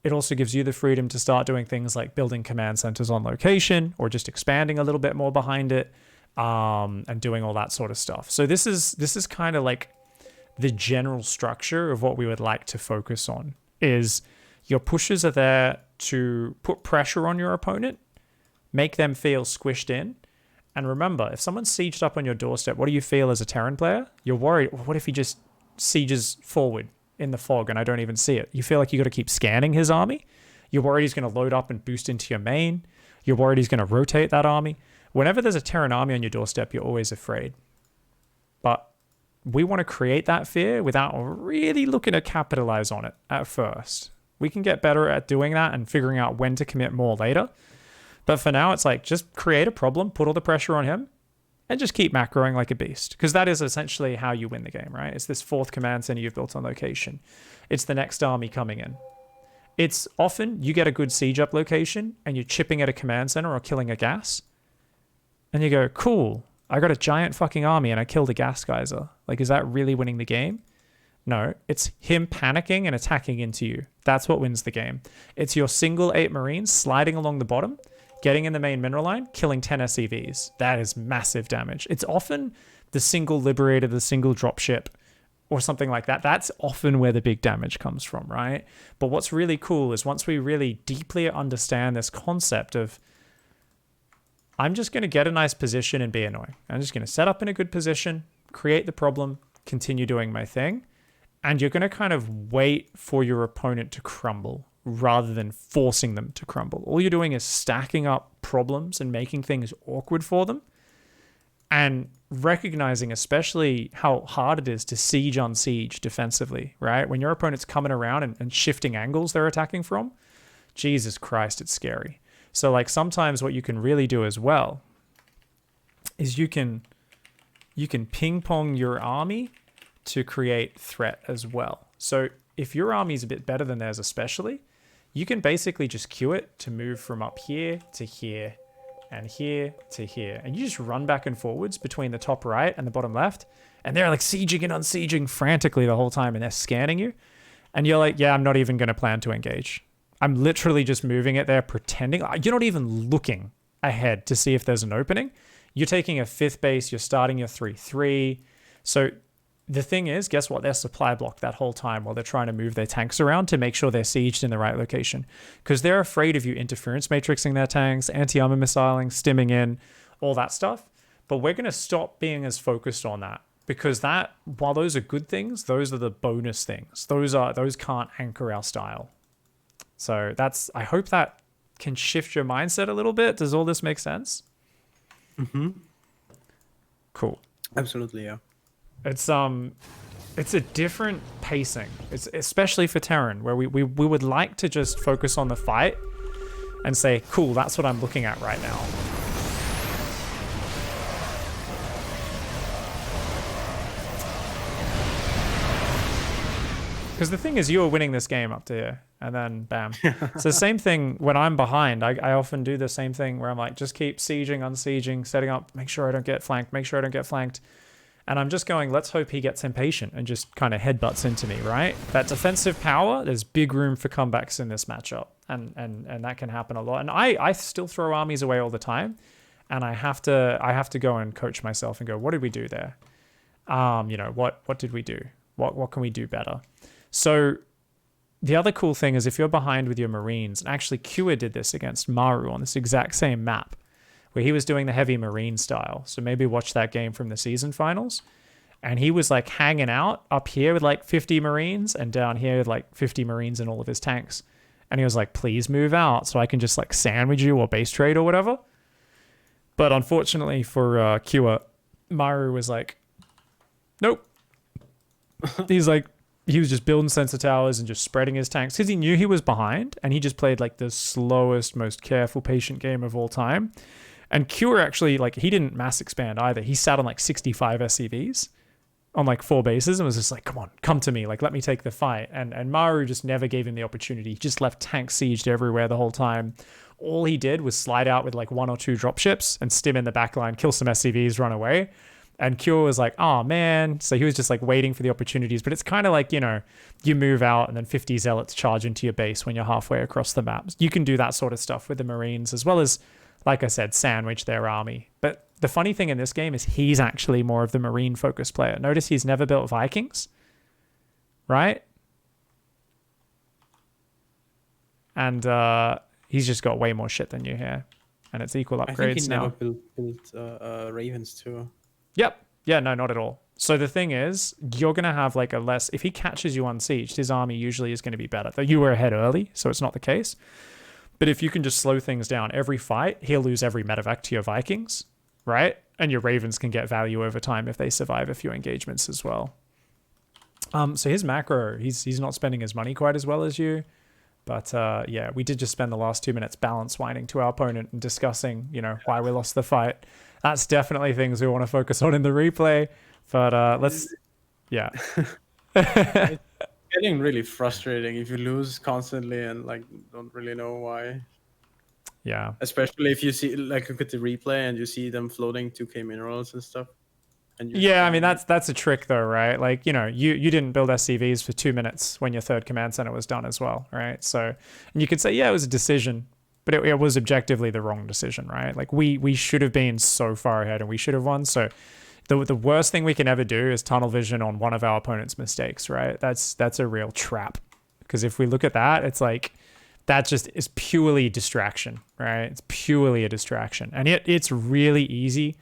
It also gives you the freedom to start doing things like building command centers on location or just expanding a little bit more behind it, and doing all that sort of stuff. So this is kind of like the general structure of what we would like to focus on. Is your pushes are there to put pressure on your opponent, make them feel squished in. And remember, if someone's sieged up on your doorstep, what do you feel as a Terran player? You're worried, what if he just sieges forward? in the fog and I don't even see it. You feel like you got to keep scanning his army. You're worried he's going to load up and boost into your main. You're worried he's going to rotate that army. Whenever there's a Terran army on your doorstep, you're always afraid. But we want to create that fear without really looking to capitalize on it at first. We can get better at doing that and figuring out when to commit more later. But for now, it's like just create a problem, put all the pressure on him, and just keep macroing like a beast. Because that is essentially how you win the game, right? It's this 4th command center you've built on location. It's the next army coming in. It's often you get a good siege up location and you're chipping at a command center or killing a gas. And you go, cool, I got a giant fucking army and I killed a gas geyser. Like, is that really winning the game? No, it's him panicking and attacking into you. That's what wins the game. It's your single 8 Marines sliding along the bottom, getting in the main mineral line, killing 10 SCVs. That is massive damage. It's often the single Liberator, the single dropship, or something like that. That's often where the big damage comes from, right? But what's really cool is once we really deeply understand this concept of, I'm just going to get a nice position and be annoying. I'm just going to set up in a good position, create the problem, continue doing my thing. And you're going to kind of wait for your opponent to crumble rather than forcing them to crumble. All you're doing is stacking up problems and making things awkward for them. And recognizing especially how hard it is to siege on siege defensively, right? When your opponent's coming around and shifting angles they're attacking from, Jesus Christ, it's scary. So like sometimes what you can really do as well is you can ping pong your army to create threat as well. So if your army is a bit better than theirs especially, you can basically just queue it to move from up here to here and here to here. And you just run back and forwards between the top right and the bottom left. And they're like sieging and unsieging frantically the whole time and they're scanning you. And you're like, yeah, I'm not even going to plan to engage. I'm literally just moving it there, pretending. You're not even looking ahead to see if there's an opening. You're taking a 5th base. You're starting your 3-3. So the thing is, guess what? They're supply blocked that whole time while they're trying to move their tanks around to make sure they're sieged in the right location. Because they're afraid of you interference matrixing their tanks, anti-armor missiling, stimming in, all that stuff. But we're going to stop being as focused on that. Because that, while those are good things, those are the bonus things. Those can't anchor our style. So I hope that can shift your mindset a little bit. Does all this make sense? Mm-hmm. Cool. Absolutely, yeah. It's a different pacing. It's especially for Terran, where we would like to just focus on the fight and say, cool, that's what I'm looking at right now. Because the thing is, you were winning this game up to here, and then bam. It's the same thing when I'm behind. I often do the same thing where I'm like, just keep sieging, unsieging, setting up, make sure I don't get flanked, make sure I don't get flanked. And I'm just going, let's hope he gets impatient and just kind of headbutts into me, right? That defensive power, there's big room for comebacks in this matchup. And that can happen a lot. And I still throw armies away all the time. And I have to go and coach myself and go, what did we do there? What did we do? What can we do better? So the other cool thing is if you're behind with your Marines, and actually Kua did this against Maru on this exact same map, where he was doing the heavy Marine style. So maybe watch that game from the season finals. And he was like hanging out up here with like 50 Marines and down here with like 50 Marines in all of his tanks. And he was like, please move out so I can just like sandwich you or base trade or whatever. But unfortunately for Kua, Maru was like, nope. He was just building sensor towers and just spreading his tanks because he knew he was behind and he just played like the slowest, most careful, patient game of all time. And Cure actually, like, he didn't mass expand either. He sat on like 65 SCVs on like 4 bases and was just like, come on, come to me. Like, let me take the fight. And Maru just never gave him the opportunity. He just left tanks sieged everywhere the whole time. All he did was slide out with like 1 or 2 dropships and stim in the backline, kill some SCVs, run away. And Cure was like, oh man. So he was just like waiting for the opportunities. But it's kind of like, you know, you move out and then 50 zealots charge into your base when you're halfway across the map. You can do that sort of stuff with the Marines, as well as, like I said, sandwich their army. But the funny thing in this game is he's actually more of the Marine focused player. Notice he's never built Vikings, right? And he's just got way more shit than you here. And it's equal upgrades I think he now. never built Ravens too. Yep. Yeah, no, not at all. So the thing is, you're going to have like a less, if he catches you unsieged, his army usually is going to be better. Though you were ahead early, so it's not the case. But if you can just slow things down every fight, he'll lose every medevac to your Vikings, right? And your Ravens can get value over time if they survive a few engagements as well. So his macro, he's not spending his money quite as well as you. But yeah, we did just spend the last 2 minutes balance whining to our opponent and discussing, you know, why we lost the fight. That's definitely things we want to focus on in the replay. But let's, yeah. It's getting really frustrating if you lose constantly and like don't really know why. Yeah. Especially if you see like look at the replay and you see them floating 2k minerals and stuff. And Yeah, I mean that's a trick though, right? Like, you know, you didn't build SCVs for 2 minutes when your third command center was done as well, right? So, and you could say, yeah, it was a decision, but it was objectively the wrong decision, right? Like we should have been so far ahead and we should have won. So the worst thing we can ever do is tunnel vision on one of our opponent's mistakes, right? That's a real trap. Because if we look at that, it's like that just is purely distraction, right? It's purely a distraction. And it's really easy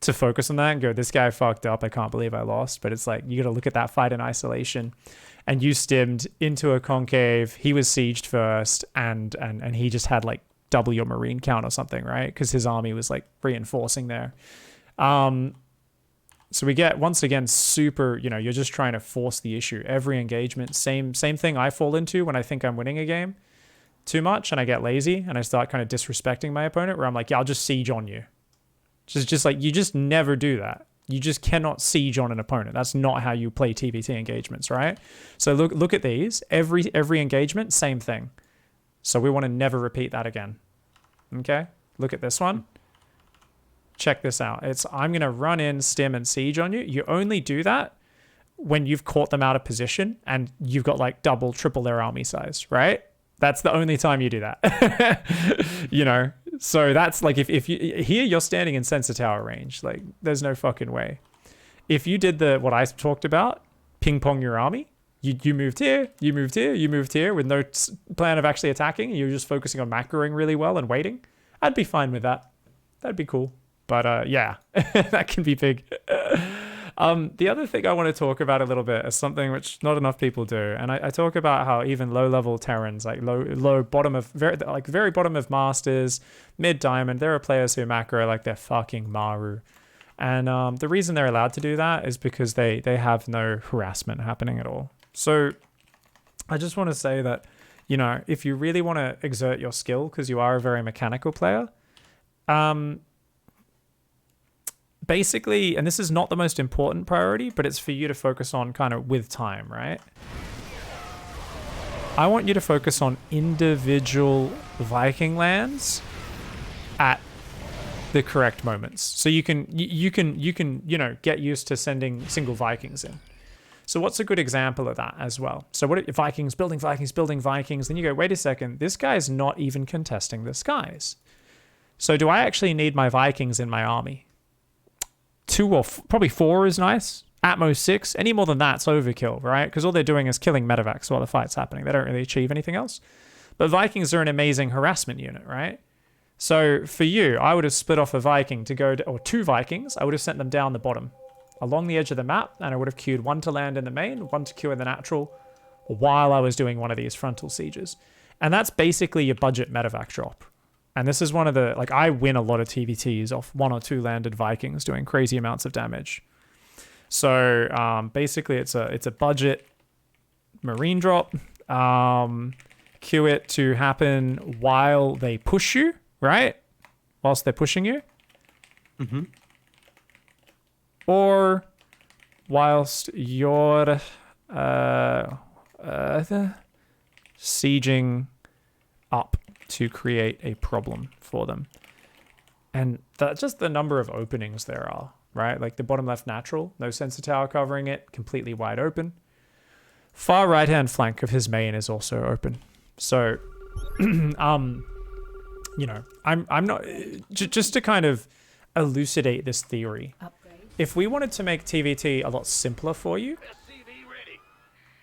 to focus on that and go, this guy fucked up. I can't believe I lost. But it's like, you got to look at that fight in isolation. And you stimmed into a concave. He was sieged first and he just had like double your marine count or something, right? Because his army was like reinforcing there. So we get, once again, super, you know, you're just trying to force the issue. Every engagement, same thing I fall into when I think I'm winning a game too much and I get lazy and I start kind of disrespecting my opponent where I'm like, yeah, I'll just siege on you. Just like, you just never do that. You just cannot siege on an opponent. That's not how you play TvT engagements, right? So look at these. Every engagement, same thing. So we want to never repeat that again. Okay? Look at this one. Check this out. I'm going to run in, stim, and siege on you. You only do that when you've caught them out of position and you've got like double, triple their army size, right? That's the only time you do that. You know? So that's like, if you, here you're standing in sensor tower range. Like, there's no fucking way. If you did what I talked about, ping pong your army, you moved here, you moved here, you moved here with no plan of actually attacking. You're just focusing on macroing really well and waiting. I'd be fine with that. That'd be cool. But yeah, that can be big. The other thing I want to talk about a little bit is something which not enough people do. And I talk about how even low-level Terrans, like low bottom of, very bottom of Masters, mid-Diamond, there are players who macro like they're fucking Maru. And the reason they're allowed to do that is because they have no harassment happening at all. So I just want to say that, you know, if you really want to exert your skill, because you are a very mechanical player, basically, and this is not the most important priority, but it's for you to focus on kind of with time, right? I want you to focus on individual Viking lands at the correct moments. So you can, you know, get used to sending single Vikings in. So what's a good example of that as well? So what if Vikings, building Vikings, then you go, wait a second, this guy's not even contesting the skies. So do I actually need my Vikings in my army? 2 or probably 4 is nice. At most 6. Any more than that's overkill, right? Because all they're doing is killing medevacs while the fight's happening. They don't really achieve anything else. But Vikings are an amazing harassment unit, right? So for you, I would have split off a Viking to go, or 2 Vikings. I would have sent them down the bottom, along the edge of the map, and I would have queued 1 to land in the main, 1 to queue in the natural, while I was doing one of these frontal sieges. And that's basically your budget medevac drop. And this is one of the, like, I win a lot of TvTs off 1 or 2 landed Vikings doing crazy amounts of damage. So basically it's a budget marine drop. Queue it to happen while they push you, right? Whilst they're pushing you. Mm-hmm. Or whilst you're sieging up to create a problem for them. And that's just the number of openings there are, right? Like the bottom left natural, no sensor tower covering it, completely wide open. Far right hand flank of his main is also open. So, you know, I'm not, just to kind of elucidate this theory. Upgrade. If we wanted to make TvT a lot simpler for you,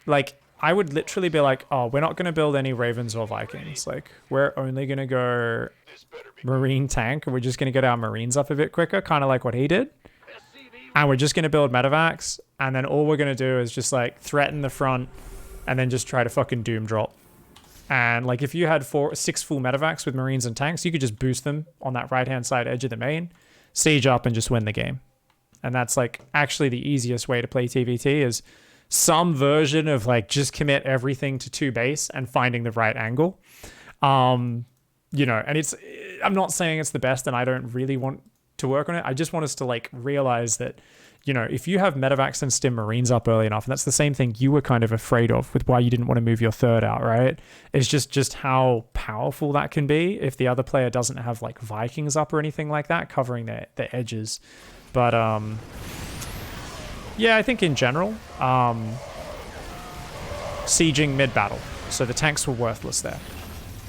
like, I would literally be like, oh, we're not going to build any Ravens or Vikings. Like, we're only going to go Marine tank, and we're just going to get our Marines up a bit quicker, kind of like what he did. and we're just going to build medevacs, and then all we're going to do is just like threaten the front and then just try to fucking doom drop. And like if you had 6 full medevacs with marines and tanks, you could just boost them on that right hand side edge of the main, siege up, and just win the game. And that's like actually the easiest way to play TvT, is some version of like just commit everything to 2 base and finding the right angle. You know, and I'm not saying it's the best, and I don't really want to work on it. I just want us to like realize that, you know, if you have medevacs and stim marines up early enough, and that's the same thing you were kind of afraid of with why you didn't want to move your third out, right? It's just how powerful that can be if the other player doesn't have like Vikings up or anything like that covering their edges. But yeah, I think in general, sieging mid-battle. So the tanks were worthless there.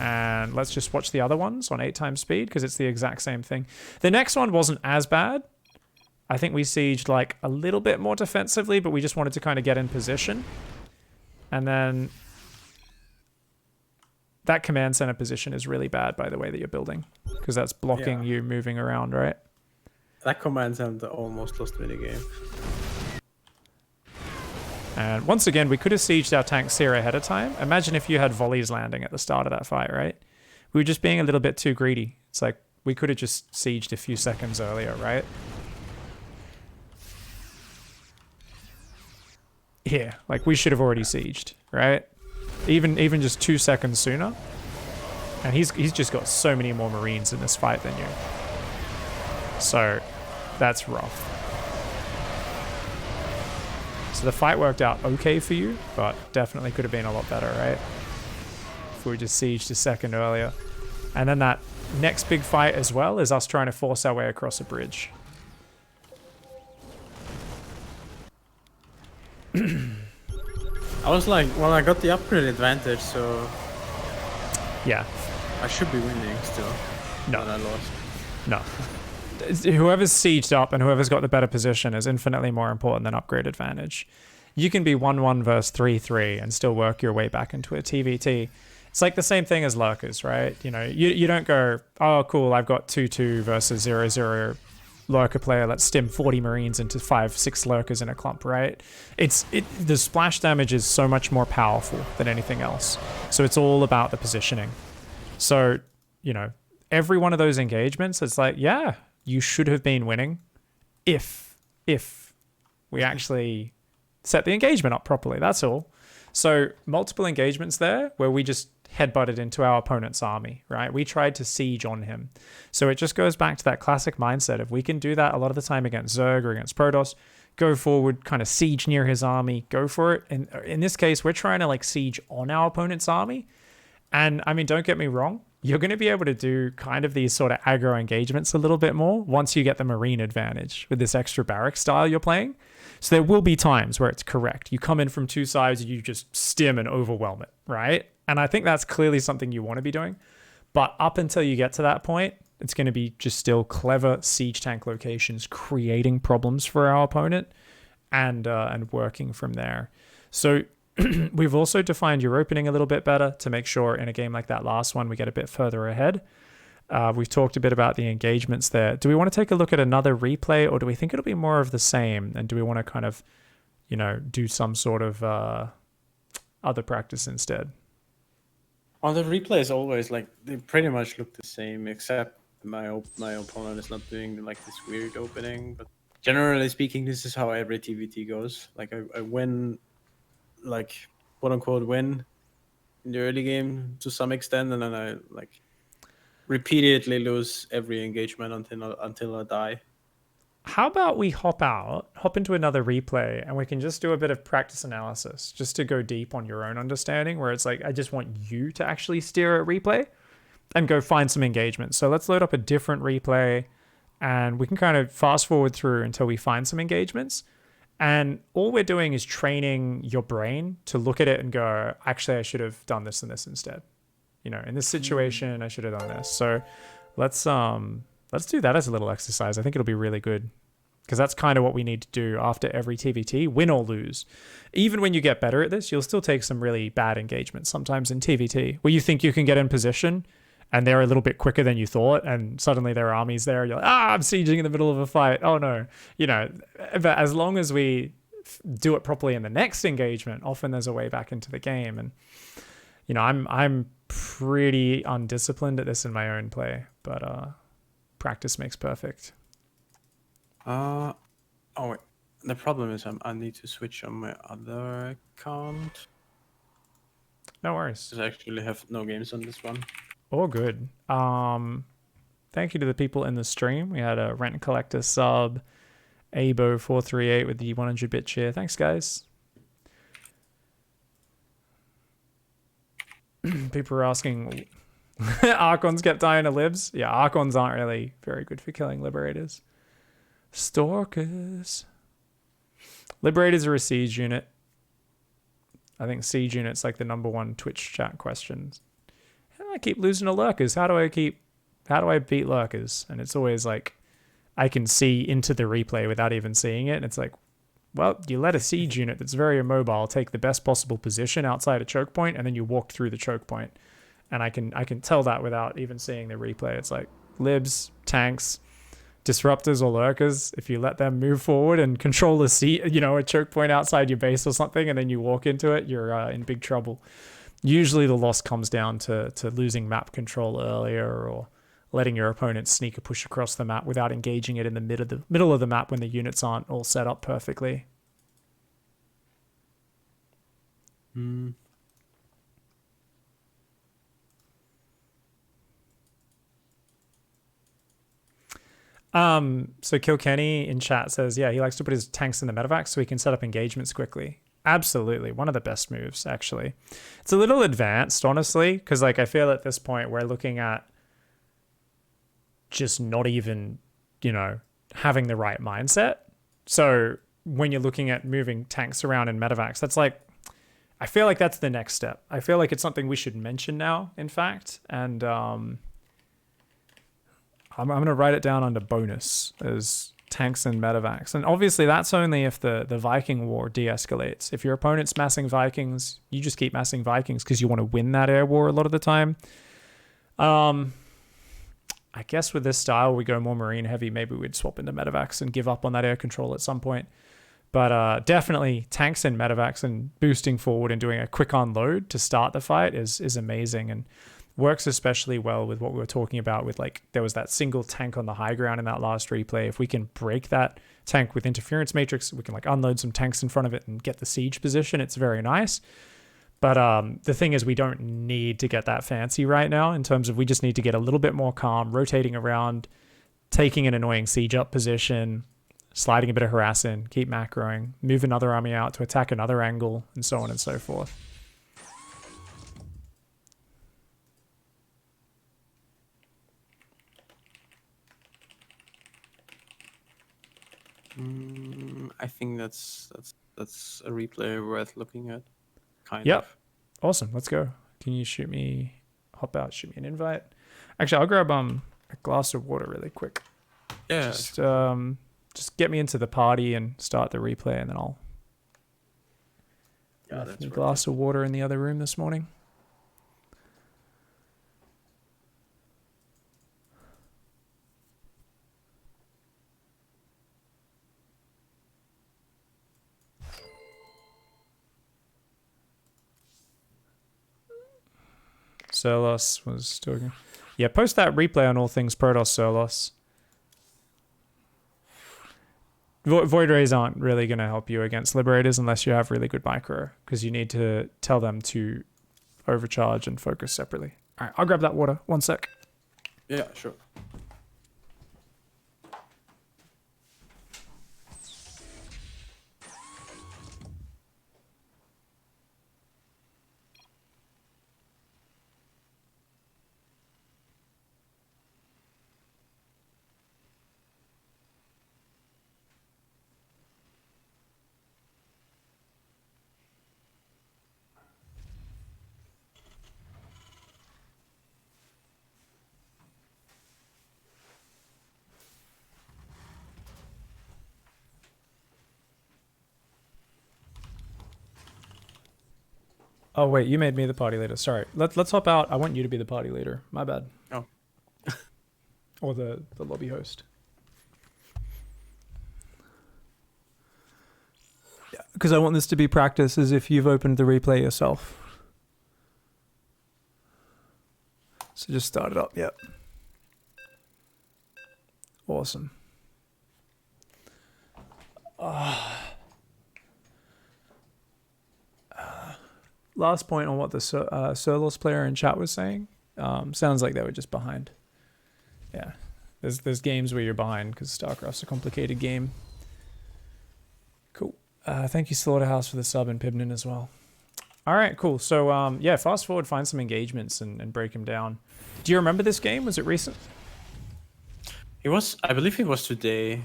And let's just watch the other ones on 8 times speed, because it's the exact same thing. The next one wasn't as bad. I think we sieged like a little bit more defensively, but we just wanted to kind of get in position. And then that command center position is really bad, by the way, that you're building, because that's blocking you moving around, right? That command center almost lost me the game. And once again, we could have sieged our tanks here ahead of time. Imagine if you had volleys landing at the start of that fight, right? We were just being a little bit too greedy. It's like we could have just sieged a few seconds earlier, right? Yeah, like we should have already sieged, right? Even just 2 seconds sooner. And he's just got so many more marines in this fight than you. So that's rough. So the fight worked out okay for you, but definitely could have been a lot better, right? If we just sieged a second earlier. And then that next big fight as well is us trying to force our way across a bridge. I was like, well, I got the upgrade advantage, so Yeah. I should be winning still. No. But I lost. No. Whoever's sieged up and whoever's got the better position is infinitely more important than upgrade advantage. You can be 1-1 versus 3-3 and still work your way back into a TvT. It's like the same thing as lurkers, right? You know, you don't go, oh, cool, I've got 2-2 versus 0-0 lurker player. Let's stim 40 marines into 5-6 lurkers in a clump, right? The splash damage is so much more powerful than anything else. So it's all about the positioning. So, you know, every one of those engagements, it's like, yeah, you should have been winning if we actually set the engagement up properly. That's all. So multiple engagements there where we just headbutted into our opponent's army, right? We tried to siege on him. So it just goes back to that classic mindset of we can do that a lot of the time against Zerg or against Protoss. Go forward, kind of siege near his army, go for it. And in this case, we're trying to like siege on our opponent's army. And I mean, don't get me wrong, you're going to be able to do kind of these sort of aggro engagements a little bit more once you get the marine advantage with this extra barrack style you're playing. So there will be times where it's correct. You come in from 2 sides and you just stim and overwhelm it, right? And I think that's clearly something you want to be doing. But up until you get to that point, it's going to be just still clever siege tank locations creating problems for our opponent and working from there. So we've also defined your opening a little bit better to make sure in a game like that last one we get a bit further ahead. We've talked a bit about the engagements there. Do we want to take a look at another replay, or do we think it'll be more of the same? And do we want to kind of, you know, do some sort of other practice instead? On the replays, always like they pretty much look the same, except my opponent is not doing like this weird opening. But generally speaking, this is how every TvT goes. Like I win, like quote unquote win in the early game to some extent, and then I like repeatedly lose every engagement until I die. How about we hop into another replay, and we can just do a bit of practice analysis just to go deep on your own understanding, where it's like, I just want you to actually steer a replay and go find some engagement. So let's load up a different replay, and we can kind of fast forward through until we find some engagements. And all we're doing is training your brain to look at it and go, actually, I should have done this and this instead. You know, in this situation, I should have done this. So let's do that as a little exercise. I think it'll be really good, because that's kind of what we need to do after every TvT, win or lose. Even when you get better at this, you'll still take some really bad engagements sometimes in TvT, where you think you can get in position and they're a little bit quicker than you thought, and suddenly their army's there. You're like, I'm sieging in the middle of a fight. Oh no, But as long as we do it properly in the next engagement, often there's a way back into the game. And I'm pretty undisciplined at this in my own play, but practice makes perfect. Oh wait. The problem is I need to switch on my other account. No worries. Because I actually have no games on this one. All good. Thank you to the people in the stream. We had a Rent Collector sub, Abo438 with the 100-bit cheer. Thanks, guys. People were asking, Archons kept dying to libs. Yeah, Archons aren't really very good for killing Liberators. Stalkers. Liberators are a siege unit. I think siege unit's like the #1 Twitch chat questions. I keep losing to lurkers. How do I beat lurkers? And it's always like, I can see into the replay without even seeing it. And it's like, well, you let a siege unit that's very immobile take the best possible position outside a choke point, and then you walk through the choke point. And I can tell that without even seeing the replay. It's like libs, tanks, disruptors or lurkers, if you let them move forward and control a seat, a choke point outside your base or something, and then you walk into it, you're in big trouble. Usually the loss comes down to losing map control earlier, or letting your opponent sneak a push across the map without engaging it in the middle of the map when the units aren't all set up perfectly. So Kilkenny in chat says, yeah, he likes to put his tanks in the medevac so he can set up engagements quickly. Absolutely. One of the best moves, actually. It's a little advanced, honestly, because I feel at this point we're looking at just not even, having the right mindset. So when you're looking at moving tanks around in medevacs, that's I feel like that's the next step. I feel like it's something we should mention now, in fact. And I'm going to write it down under bonus as tanks and medevacs. And obviously that's only if the Viking war de-escalates. If your opponent's massing Vikings, you just keep massing Vikings because you want to win that air war a lot of the time. I guess with this style, we go more marine heavy. Maybe we'd swap into medevacs and give up on that air control at some point. But definitely tanks and medevacs and boosting forward and doing a quick unload to start the fight is amazing, and works especially well with what we were talking about with there was that single tank on the high ground in that last replay. If we can break that tank with interference matrix, we can unload some tanks in front of it and get the siege position. It's very nice. But the thing is, we don't need to get that fancy right now, in terms of we just need to get a little bit more calm, rotating around, taking an annoying siege up position, sliding a bit of harass in, keep macroing, move another army out to attack another angle, and so on and so forth. I think that's a replay worth looking at. Kind Yep. of. Awesome. Let's go. Can you shoot me an invite? Actually, I'll grab a glass of water really quick. Yeah. Just get me into the party and start the replay, and then I'll that's a glass of water in the other room this morning. Solos was doing. Yeah, post that replay on all things Protoss Solos. Void Rays aren't really going to help you against Liberators unless you have really good micro, because you need to tell them to overcharge and focus separately. All right, I'll grab that water. 1 sec. Yeah, sure. Oh wait, you made me the party leader. Sorry. Let's hop out. I want you to be the party leader. My bad. Oh. Or the lobby host. Yeah, because I want this to be practice as if you've opened the replay yourself. So just start it up. Yep. Awesome. Last point on what the Surlos player in chat was saying. Sounds like they were just behind. Yeah. There's games where you're behind because StarCraft's a complicated game. Cool. Thank you, Slaughterhouse, for the sub, and Pibnin as well. All right, cool. So, yeah, fast forward, find some engagements and break them down. Do you remember this game? Was it recent? It was, I believe it was today.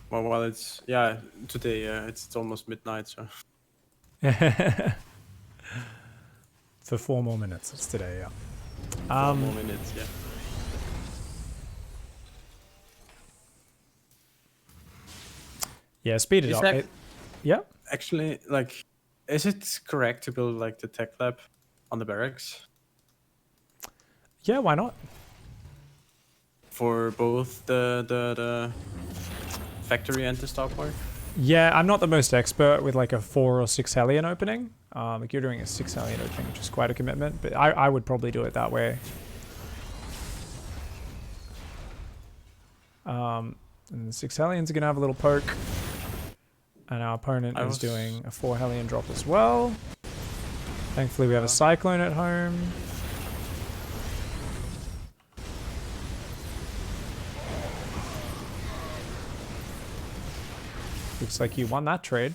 Well, it's, yeah, today, it's almost midnight, so. For 4 more minutes. It's today, yeah. 4 more minutes, yeah. Yeah, speed it Is up. that- Yeah. Actually, like, is it correct to build like the tech lab on the barracks Yeah, why not? for both the factory and the starport? Yeah, I'm not the most expert with like a 4 or 6 Hellion opening. Like you're doing a 6 Hellion opening, which is quite a commitment, but I would probably do it that way. And the 6 Hellions are going to have a little poke. And our opponent is doing a 4 Hellion drop as well. Thankfully we have a Cyclone at home. Looks like you won that trade.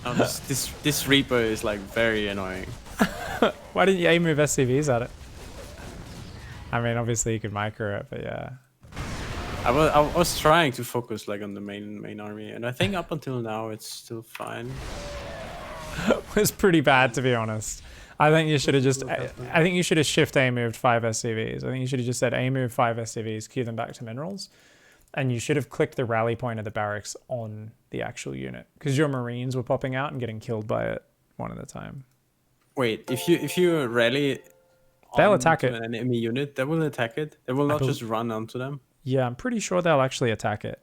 Oh, this Reaper is like very annoying. Why didn't you aim move SCVs at it? I mean, obviously you could micro it, but yeah. I was trying to focus like on the main army, and I think up until now it's still fine. It was pretty bad, to be honest. I think you should have just. I think you should have shift A moved 5 SCVs. I think you should have just said A move 5 SCVs, queue them back to minerals, and you should have clicked the rally point of the barracks on the actual unit because your Marines were popping out and getting killed by it one at a time. Wait, if you rally, They'll attack it. an enemy unit, they will attack it. They will not just run onto them. Yeah, I'm pretty sure they'll actually attack it.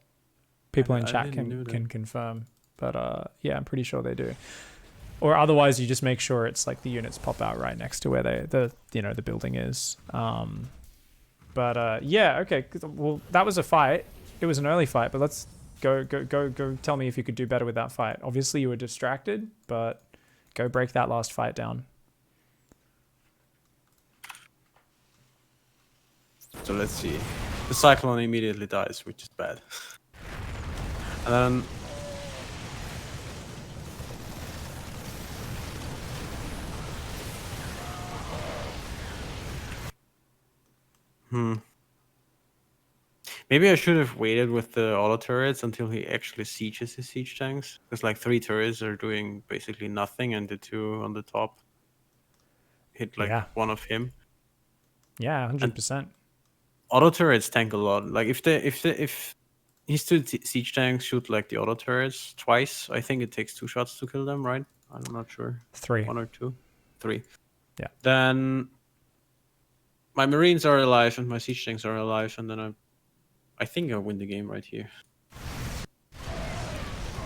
People in chat didn't know can that. confirm, but yeah, I'm pretty sure they do. Or otherwise, you just make sure it's like the units pop out right next to where the building is. But yeah, okay. Well, that was a fight. It was an early fight, but let's go. Tell me if you could do better with that fight. Obviously, you were distracted, but go break that last fight down. So let's see. The Cyclone immediately dies, which is bad. And then... Maybe I should have waited with the auto turrets until he actually sieges his siege tanks. Because like 3 turrets are doing basically nothing, and the 2 on the top hit like one of him. Yeah, 100%. Auto turrets tank a lot. Like if his 2 siege tanks shoot like the auto turrets twice, I think it takes 2 shots to kill them, right? I'm not sure. 3. 1 or 2? 3. Yeah. Then my Marines are alive and my siege tanks are alive, and then I think I win the game right here.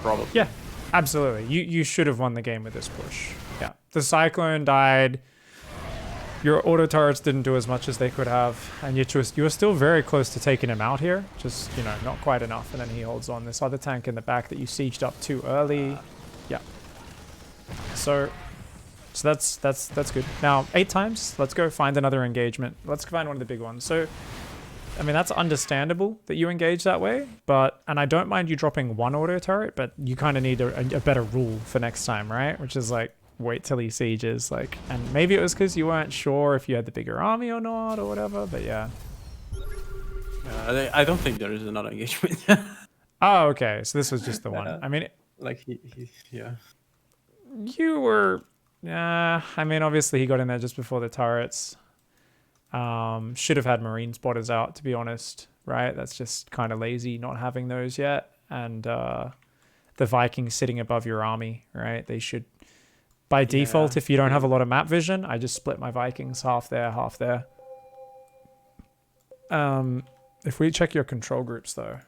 Probably. Yeah, absolutely. You should have won the game with this push. Yeah. The Cyclone died. Your auto turrets didn't do as much as they could have, and you were still very close to taking him out here. Just, not quite enough, and then he holds on. This other tank in the back that you sieged up too early. Yeah. So that's good. Now, 8 times. Let's go find another engagement. Let's find one of the big ones. So, I mean, that's understandable that you engage that way, and I don't mind you dropping 1 auto turret, but you kind of need a better rule for next time, right? Which is like, wait till he sieges, like, and maybe it was because you weren't sure if you had the bigger army or not or whatever, but yeah. I don't think there is another engagement. Oh, okay, so this was just the one. I mean, like he yeah. You were I mean, obviously he got in there just before the turrets. Should have had marine spotters out, to be honest, right? That's just kind of lazy not having those yet. And the Vikings sitting above your army, right? They should, by default, if you don't have a lot of map vision, I just split my Vikings half there, half there. If we check your control groups, though,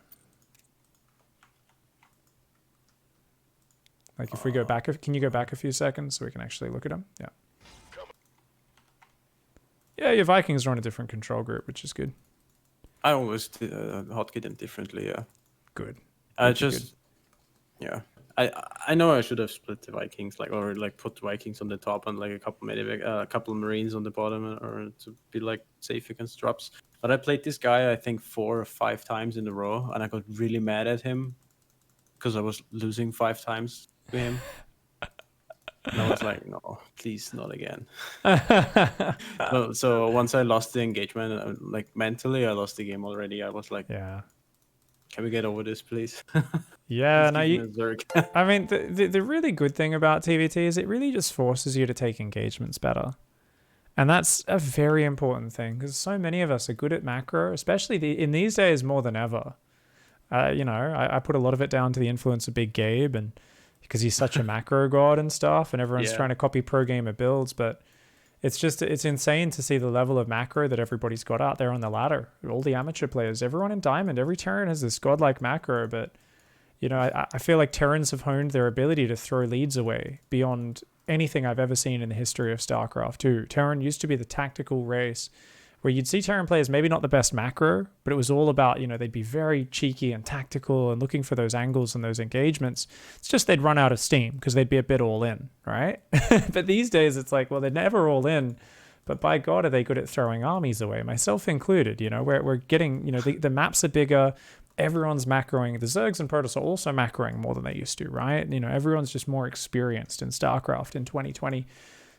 like if we go back, can you go back a few seconds so we can actually look at them? Yeah. Yeah, your Vikings are on a different control group, which is good. I always hotkey them differently. Yeah. Good. I just, yeah. I know I should have split the Vikings, or put Vikings on the top and a couple Marines on the bottom, or to be safe against drops. But I played this guy I think 4 or 5 times in a row, and I got really mad at him because I was losing 5 times to him. And I was like, no, please, not again. So once I lost the engagement, mentally, I lost the game already. I was like, yeah. Can we get over this, please? Yeah, no, I mean, the really good thing about TvT is it really just forces you to take engagements better. And that's a very important thing because so many of us are good at macro, especially in these days more than ever. I put a lot of it down to the influence of Big Gabe, and because he's such a macro god and stuff, and everyone's trying to copy pro gamer builds, but it's insane to see the level of macro that everybody's got out there on the ladder. All the amateur players, everyone in Diamond, every Terran has this godlike macro, but I feel like Terrans have honed their ability to throw leads away beyond anything I've ever seen in the history of StarCraft 2. Terran used to be the tactical race where you'd see Terran players maybe not the best macro, but it was all about, they'd be very cheeky and tactical and looking for those angles and those engagements. It's just they'd run out of steam because they'd be a bit all in, right? But these days it's like, well, they're never all in, but by God, are they good at throwing armies away, myself included. We're getting, the maps are bigger. Everyone's macroing. The Zergs and Protoss are also macroing more than they used to, right? Everyone's just more experienced in StarCraft in 2020.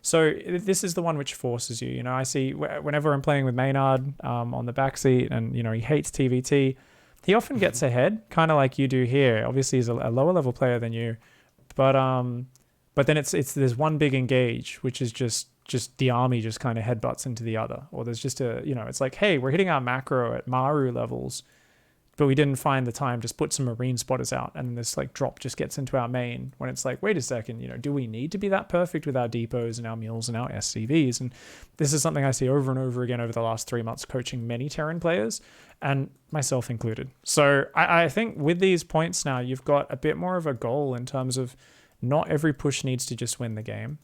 So this is the one which forces you. I see whenever I'm playing with Maynard on the backseat and, he hates TvT, he often gets ahead, kind of like you do here. Obviously, he's a lower level player than you. But then there's one big engage, which is just the army just kind of headbutts into the other. Or there's just it's like, hey, we're hitting our macro at Maru levels, but we didn't find the time to put some marine spotters out, and this drop just gets into our main when it's like, wait a second, do we need to be that perfect with our depots and our mules and our SCVs? And this is something I see over and over again over the last 3 months coaching many Terran players, and myself included. So I think with these points now, you've got a bit more of a goal in terms of not every push needs to just win the game.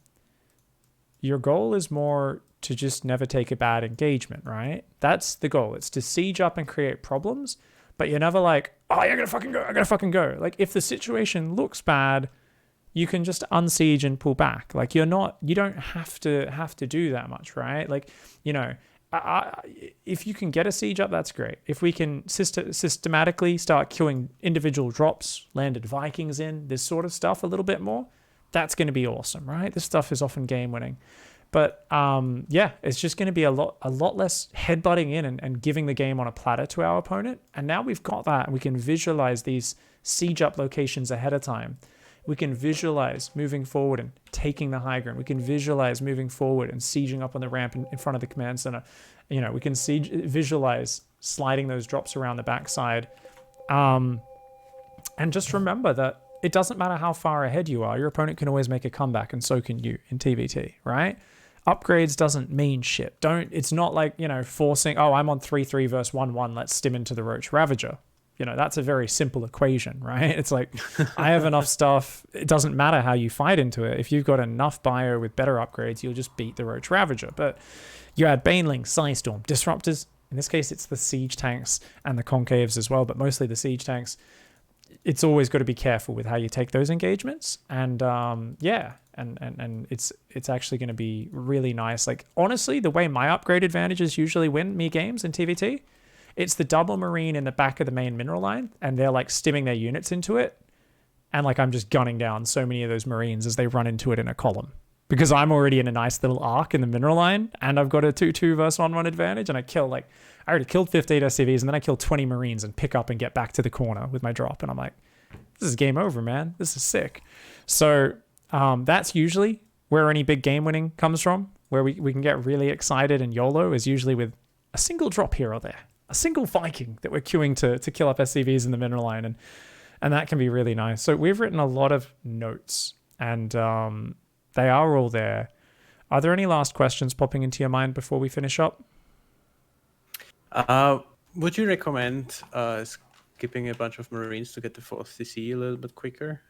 Your goal is more to just never take a bad engagement, right? That's the goal. It's to siege up and create problems. But you're never like, oh, you're going to fucking go. I got to fucking go. If the situation looks bad, you can just unsiege and pull back. You don't have to do that much, right? If you can get a siege up, that's great. If we can systematically start killing individual drops, landed Vikings in, this sort of stuff a little bit more, that's going to be awesome, right? This stuff is often game winning. But it's just going to be a lot less headbutting in and giving the game on a platter to our opponent. And now we've got that, and we can visualize these siege up locations ahead of time. We can visualize moving forward and taking the high ground. We can visualize moving forward and sieging up on the ramp in front of the command center. We can visualize sliding those drops around the backside. And just remember that it doesn't matter how far ahead you are. Your opponent can always make a comeback, and so can you in TvT, right? Upgrades doesn't mean shit. It's not like, forcing, oh, I'm on 3-3 versus 1-1, let's stim into the Roach Ravager. That's a very simple equation, right? It's like, I have enough stuff. It doesn't matter how you fight into it. If you've got enough bio with better upgrades, you'll just beat the Roach Ravager. But you add Banelings, Psystorm, Disruptors. In this case, it's the siege tanks and the concaves as well, but mostly the siege tanks. It's always got to be careful with how you take those engagements. And and it's actually going to be really nice. Honestly, the way my upgrade advantages usually win me games in TvT, it's the double marine in the back of the main mineral line, and they're stimming their units into it, and I'm just gunning down so many of those marines as they run into it in a column, because I'm already in a nice little arc in the mineral line, and I've got a 2-2 versus 1-1 advantage, and I already killed 58 SCVs, and then I killed 20 marines and pick up and get back to the corner with my drop, and I'm like, this is game over, man. This is sick. So that's usually where any big game winning comes from, where we can get really excited and YOLO, is usually with a single drop here or there, a single Viking that we're queuing to kill up SCVs in the mineral line, and that can be really nice. So we've written a lot of notes, and they are all there. Are there any last questions popping into your mind before we finish up? Would you recommend skipping a bunch of Marines to get the 4th CC a little bit quicker?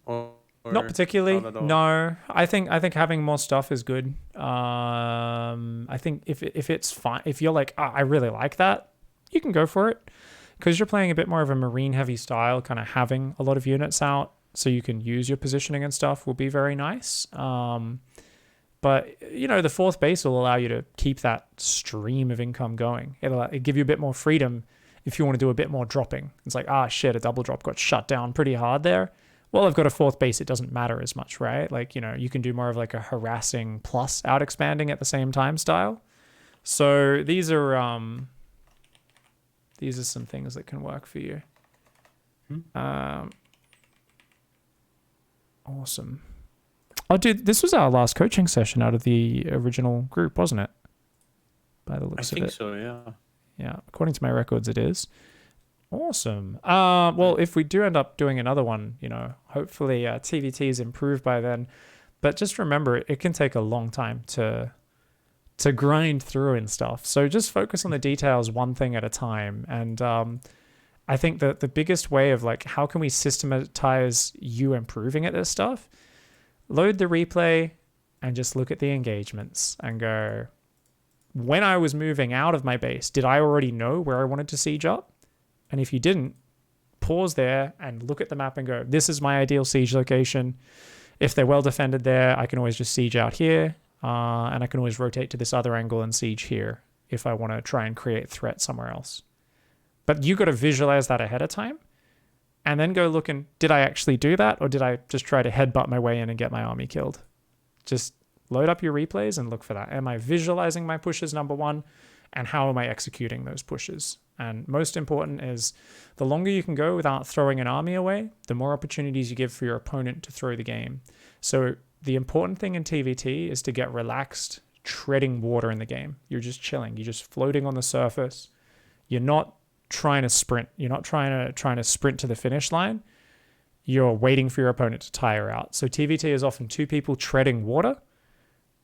Or Not particularly. not at all? No, I think having more stuff is good. I think if it's fine, if you're like, I really like that, you can go for it, because you're playing a bit more of a Marine heavy style. Kind of having a lot of units out so you can use your positioning and stuff will be very nice. But the 4th base will allow you to keep that stream of income going. It'll give you a bit more freedom if you want to do a bit more dropping. It's like, shit, a double drop got shut down pretty hard there. Well, I've got a 4th base. It doesn't matter as much, right? Like, you can do more of like a harassing plus out expanding at the same time style. So these are some things that can work for you. Awesome. Oh, dude, this was our last coaching session out of the original group, wasn't it? By the looks of it. I think so, yeah. Yeah, according to my records, it is. Awesome. Well, if we do end up doing another one, hopefully TvT is improved by then. But just remember, it can take a long time to grind through and stuff. So just focus on the details, one thing at a time. And I think that the biggest way of like, how can we systematize you improving at this stuff? Load the replay and just look at the engagements and go, when I was moving out of my base, did I already know where I wanted to siege up? And if you didn't, pause there and look at the map and go, this is my ideal siege location. If they're well defended there, I can always just siege out here. And I can always rotate to this other angle and siege here if I want to try and create threat somewhere else. But you got to visualize that ahead of time and then go look and, did I actually do that? Or did I just try to headbutt my way in and get my army killed? Just load up your replays and look for that. Am I visualizing my pushes, number one? And how am I executing those pushes? And most important is, the longer you can go without throwing an army away, the more opportunities you give for your opponent to throw the game. So the important thing in TvT is to get relaxed, treading water in the game. You're just chilling. You're just floating on the surface. You're not trying to sprint. You're not trying to sprint to the finish line. You're waiting for your opponent to tire out. So TvT is often two people treading water.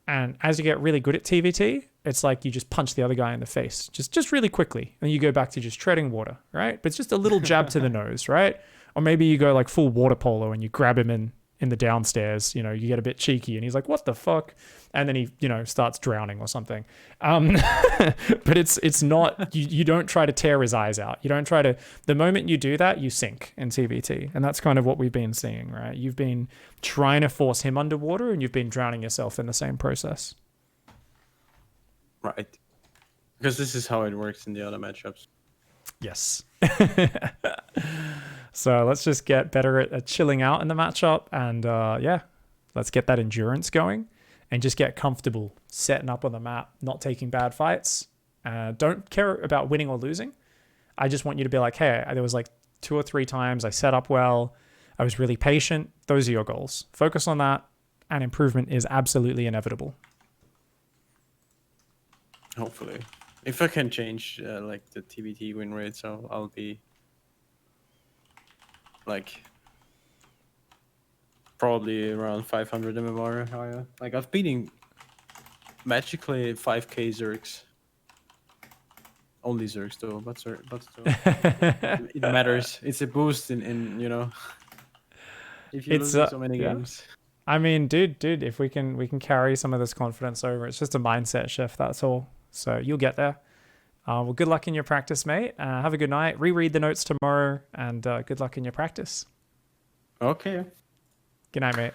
And as you get really good at TvT, it's like you just punch the other guy in the face, just really quickly. And you go back to just treading water, right? But it's just a little jab to the nose, right? Or maybe you go like full water polo and you grab him in the downstairs, you get a bit cheeky and he's like, what the fuck? And then he, starts drowning or something. But it's not, you don't try to tear his eyes out. You don't try to, the moment you do that, you sink in TvT. And that's kind of what we've been seeing, right? You've been trying to force him underwater and you've been drowning yourself in the same process. Right. Because this is how it works in the other matchups. Yes. So let's just get better at chilling out in the matchup and let's get that endurance going and just get comfortable setting up on the map, not taking bad fights. Don't care about winning or losing. I just want you to be like, hey, there was like 2 or 3 times I set up well. I was really patient. Those are your goals. Focus on that, and improvement is absolutely inevitable. Hopefully. If I can change like the TvT win rate, so I'll be like probably around 500 MMR higher. Like I've beating magically 5k Zergs. Only Zergs though, but still. It matters. It's a boost in if you lose so many games. I mean, dude, if we can carry some of this confidence over, it's just a mindset shift, that's all. So you'll get there. Well, good luck in your practice, mate. Have a good night. Reread the notes tomorrow, and good luck in your practice. Okay. Good night, mate.